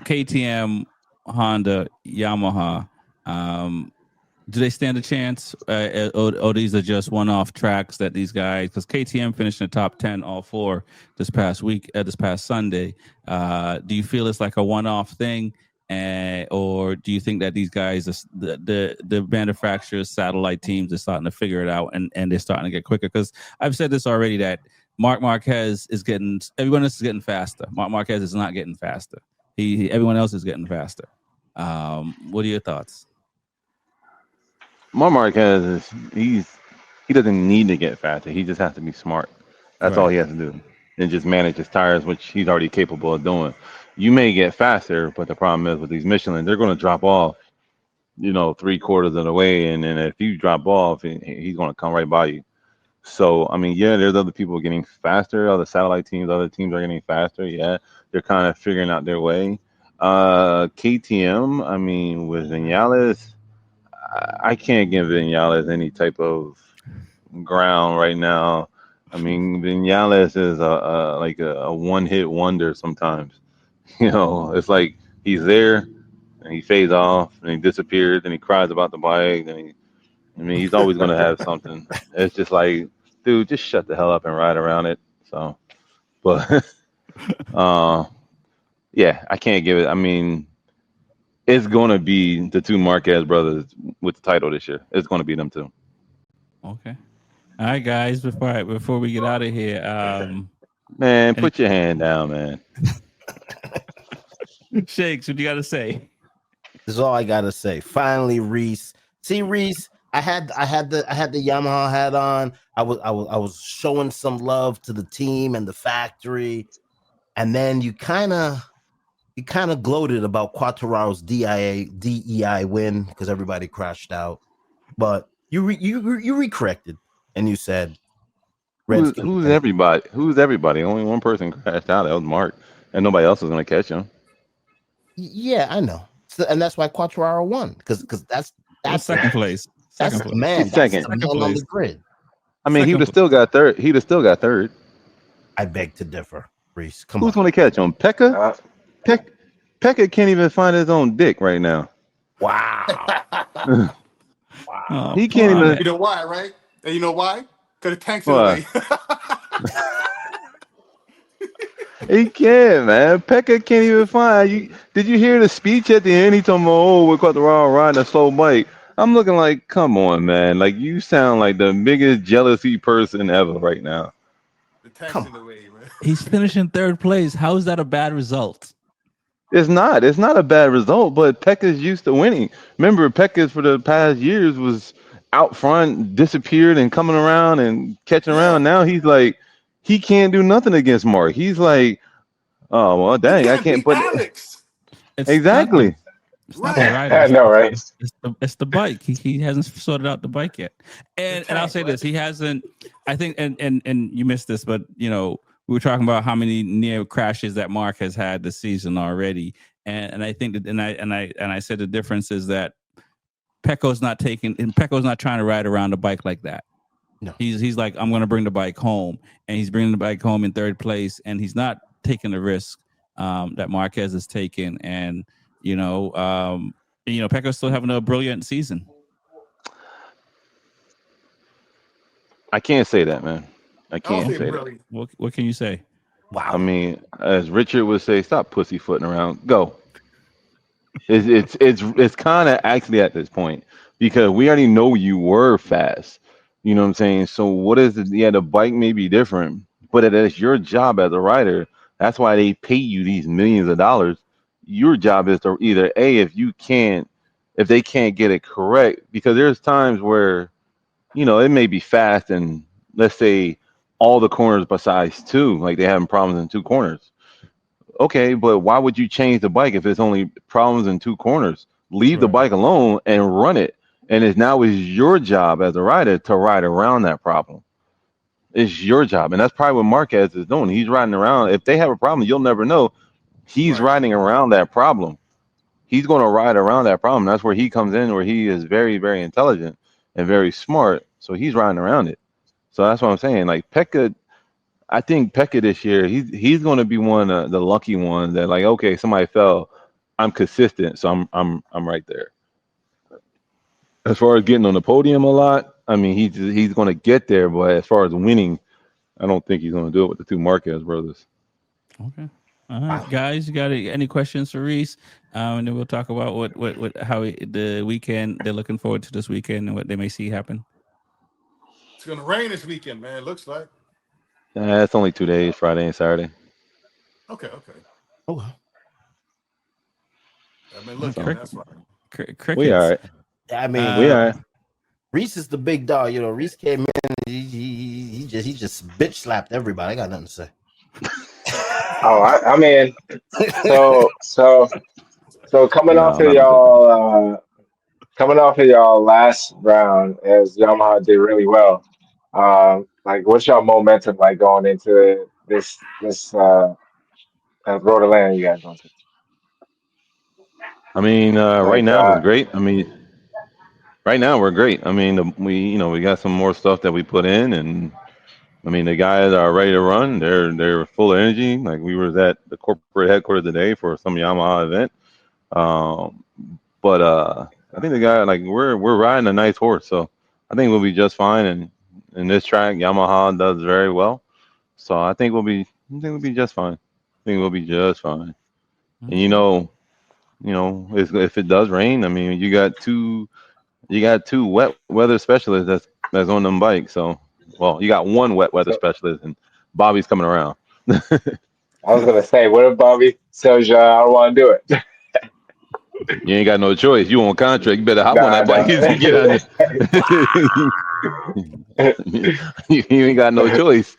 KTM, Honda, Yamaha. Um, do they stand a chance? Or these are just one-off tracks that these guys? Because KTM finished in the top 10 all four this past week, this past Sunday. Do you feel it's like a one-off thing, or do you think that these guys, the manufacturers, satellite teams, are starting to figure it out and they're starting to get quicker? Because I've said this already that Mark Marquez is getting everyone else is getting faster. Mark Marquez is not getting faster. Everyone else is getting faster. What are your thoughts? Marc Marquez he doesn't need to get faster. He just has to be smart. That's all Right. he has to do, and just manage his tires, which he's already capable of doing. You may get faster, but the problem is with these Michelin, they're going to drop off, three-quarters of the way, and then if you drop off, he's going to come right by you. So, I mean, yeah, there's other people getting faster, other satellite teams, other teams are getting faster. Yeah, they're kind of figuring out their way. KTM, I mean, with Vinales, I can't give Vinales any type of ground right now. I mean, Vinales is a one-hit wonder sometimes. It's like he's there and he fades off and he disappears and he cries about the bike and I mean, he's always going to have something. It's just like, dude, just shut the hell up and ride around it. So, but uh, yeah, I can't give it. I mean, it's going to be the two Marquez brothers with the title this year. It's going to be them two. Okay. All right, guys. Before we get out of here, Man, any put your hand down, man. Shakes? What you got to say? This is all I gotta say. Finally, Reese. See, Reese, I had the Yamaha hat on. I was showing some love to the team and the factory, and then you kind of gloated about Quattararo's DEI win because everybody crashed out. But You recorrected and you said Who's Redskins. who's everybody? Who's everybody? Only one person crashed out. That was Mark, and nobody else was gonna catch him. Yeah, I know. So, and that's why Quattraro won because that's It was that's second place. that's Second the place. man. He's That's the second. Second man on the place. grid. I mean, he Second would have place. still got third. He'd have still got third. I beg to differ, Reese. Come Who's on. gonna catch him? Pekka? Uh, Pekka can't even find his own dick right now. Wow. you Wow. Oh, He poor can't even. Alex. know why, right? And you know why? Because the tank's in the What? way. He can't, man. Pekka can't even find you. Did you hear the speech at the end? He told me, "Oh, we're caught the wrong riding a slow bike." I'm looking like, come on, man. Like you sound like the biggest jealousy person ever right now. The tank's Come in on. the way, man. He's finishing third place. How is that a bad result? It's not. It's not a bad result, but Pekka's used to winning. Remember, Pekka's for the past years was out front, disappeared, and coming around and catching Yeah. around. Now he's like, he can't do nothing against Mark. He's like, oh well, He dang, I can't can't beat put Alex. It's not the exactly. it's not the Right. rider. I know, right? It's the bike. He hasn't sorted out the bike yet. The And I'll tank, say this: right? he hasn't. I think, and you missed this, but we were talking about how many near crashes that Mark has had this season already, and I think that and I said the difference is that Pecco's not taking and Pecco's not trying to ride around the bike like that. No. He's like, I'm going to bring the bike home, and he's bringing the bike home in third place, and he's not taking the risk that Marquez is taking, and Pecco's still having a brilliant season. I can't say that, man. I I don't can't say Okay, say that. brilliant. what can you say? I Wow. mean, as Richard would say, stop pussyfooting around. Go. It's kind of actually at this point because we already know you were fast. You know what I'm saying? So what is it? Yeah, the bike may be different, but it is your job as a rider. That's why they pay you these millions of dollars. Your job is to either A, if they can't get it correct, because there's times where, it may be fast and let's say all the corners besides two, like they're having problems in two corners. Okay, but why would you change the bike if it's only problems in two corners? Leave the Right. bike alone and run it. And it's now is your job as a rider to ride around that problem. It's your job. And that's probably what Marquez is doing. He's riding around. If they have a problem, you'll never know. He's Right. riding around that problem. He's going to ride around that problem. That's where he comes in, where he is very, very intelligent and very smart. So he's riding around it. So that's what I'm saying. Like Pekka, I think Pekka this year, he's going to be one of the lucky ones that like, okay, somebody fell, I'm consistent, so I'm right there. As far as getting on the podium a lot, I mean, he's going to get there, but as far as winning, I don't think he's going to do it with the two Marquez brothers. Okay. All right, Wow. guys, you got any questions for Reese? And then we'll talk about the weekend they're looking forward to this weekend and what they may see happen. It's gonna rain this weekend, man. It looks like. It's only 2 days, Friday and Saturday. Okay. Oh, I've been Oh, looking. So That's why. we all Crickets. right. I mean, We Uh, all right. Reese is the big dog. Reese came in. He just bitch slapped everybody. I got nothing to say. oh, I mean, so so so No, not the big. coming off of y'all last round as Yamaha did really well. Like what's y'all momentum like going into this Road Atlanta you guys going to? I mean, right Like now is great. I mean, right now we're great. I mean, we got some more stuff that we put in, and I mean, the guys are ready to run. They're full of energy. Like we were at the corporate headquarters today for some Yamaha event. Um, but I think the guy like we're riding a nice horse, so I think we'll be just fine. And in this track, Yamaha does very well, so I think we'll be just fine. I think we'll be just fine. And okay. if it does rain, I mean, you got two wet weather specialists that's on them bikes. So, well, you got one wet weather So specialist, and Bobby's coming around. I was gonna say, what if Bobby tells you I don't want to do it? You ain't got no choice. You on contract. You better hop on Nah, that bike nah. and get on it. You ain't got no choice.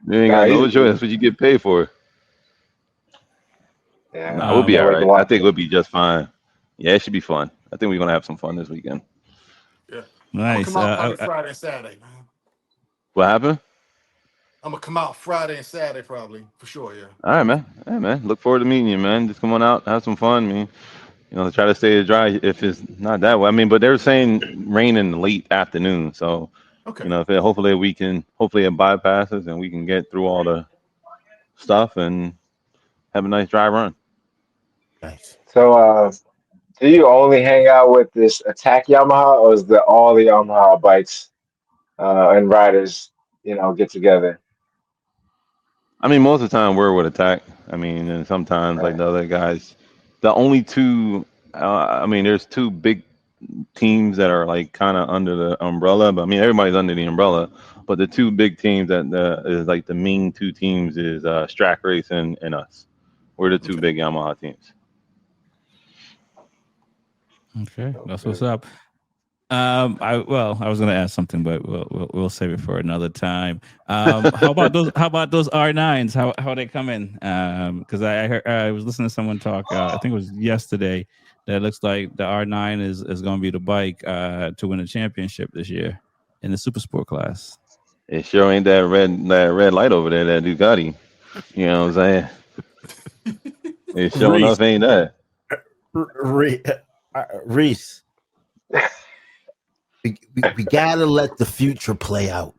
You ain't Nah, got no choice. That's what you get paid for. yeah, Nah, we'll I be Um, all wouldn't right. I want think to. we'll be just fine. Yeah, it should be fun. I think we're gonna have some fun this weekend. Yeah. gonna Nice. come out probably Friday and Saturday, man. What happened? I'm gonna come out Friday and Saturday probably for sure. Yeah. All right, man. Hey, man. Look forward to meeting you, man. Just come on out, have some fun. I mean, try to stay dry if it's not that way. I mean, but they're saying rain in the late afternoon, so Okay. if hopefully it bypasses and we can get through all the stuff and have a nice dry run. Nice. So, do you only hang out with this Attack Yamaha, or is the all the Yamaha bikes and riders, get together? I mean, most of the time we're with Attack. I mean, and sometimes like Right. the other guys. The only two, I mean, there's two big teams that are like kind of under the umbrella, but I mean everybody's under the umbrella. But the two big teams that is like the main two teams is Strack Race and us. We're the two Okay. big Yamaha teams. Okay, that's what's Okay. up. I was gonna ask something, but we'll save it for another time. How about those? How about those R9s? How they come in? Because I heard I was listening to someone talk. I think it was yesterday. That looks like the R9 is going to be the bike to win a championship this year in the super sport class. It sure ain't that red light over there, that Ducati. You know what I'm saying? It sure Reese, enough ain't that. Reese, we gotta let the future play out.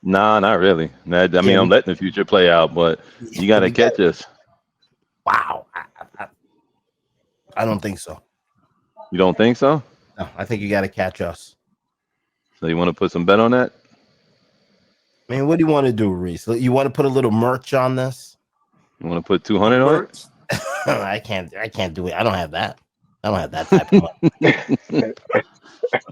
Nah, not really. I Yeah, mean, I'm letting the future play out, but you got to we catch us. Wow, I don't think so. You don't think so? No, I think you got to catch us. So you want to put some bet on that? I mean, what do you want to do, Reese? You want to put a little merch on this? You want to put 200 on it? Birds. I can't do it. I don't have that. I don't have that type of money.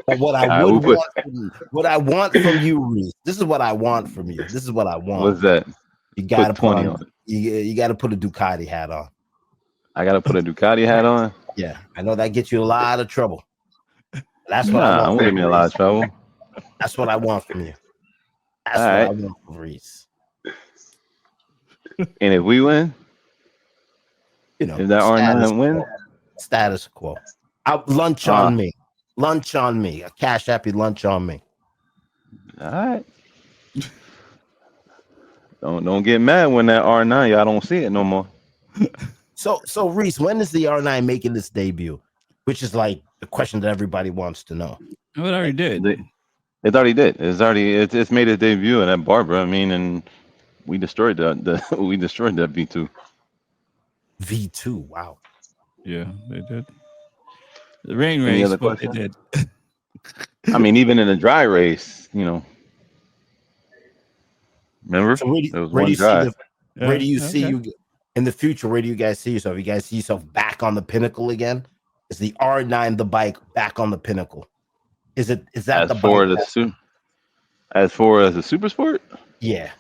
But what I right, would we'll put- want from you, what I want from you, Reese. This is what I want from you. This is what I want. What's that? You got to Put put 20 on. on it. You got to put a Ducati hat on. I got to put a Ducati hat on? Yeah, I know that gets you a lot of trouble. That's what I Nah, want. it won't give me a lot of trouble. That's what I want from you. That's All what I right. want from Reese. And if we win, If that status R9 wins, quo. Status quo. Lunch on me. Lunch on me. A cash happy lunch on me. all right. Don't get mad when that R9, y'all don't see it no more. So Reese, when is the R9 making this debut? Which is like the question that everybody wants to know. Oh, it already did. It already did. It's made its debut at Barbara. I mean, and we destroyed we destroyed that V2. V2. Wow. Yeah, they did. The rain Any race, other but they questions? did. I mean, even in a dry race, remember So where do there was you one see dry. where do you see Okay. you in the future? Where do you guys see yourself? You guys see yourself back on the pinnacle again? Is the R9 the bike back on the pinnacle? Is that As the for bike? as far as the super sport, Yeah.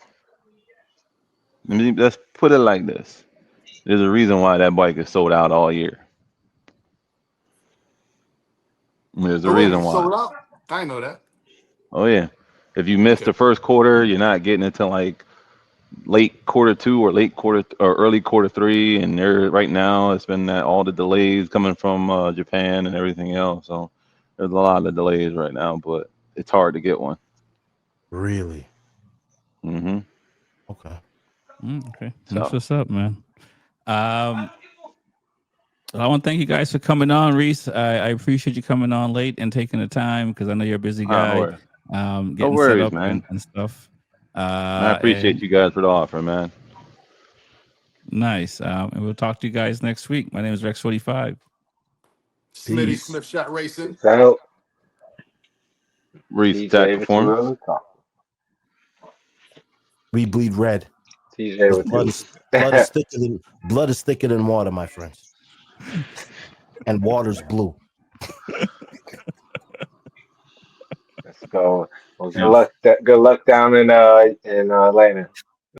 I mean, let's put it like this: there's a reason why that bike is sold out all year. There's a Oh, wait, reason it's why. sold out. I didn't know that. Oh yeah, if you miss Okay. the first quarter, you're not getting it till like late quarter two or late quarter or early quarter three, and there right now it's been all the delays coming from Japan and everything else. So there's a lot of delays right now, but it's hard to get one. Really? Hmm Okay. Okay, that's So what's up, man. I want to thank you guys for coming on, Reese. I appreciate you coming on late and taking the time because I know you're a busy no guy, worries, no getting set worries, up man. and stuff. I appreciate And you guys for the offer, man. nice. And we'll talk to you guys next week. My name is Rex45. Smitty Peace. Smith Shot Racing. So, Reese Tech TJ with the Performance. road talk. We bleed red. TJ with Blood is thicker than water, my friends. And water's blue. Let's go. Well, Peace. good luck down in Atlanta.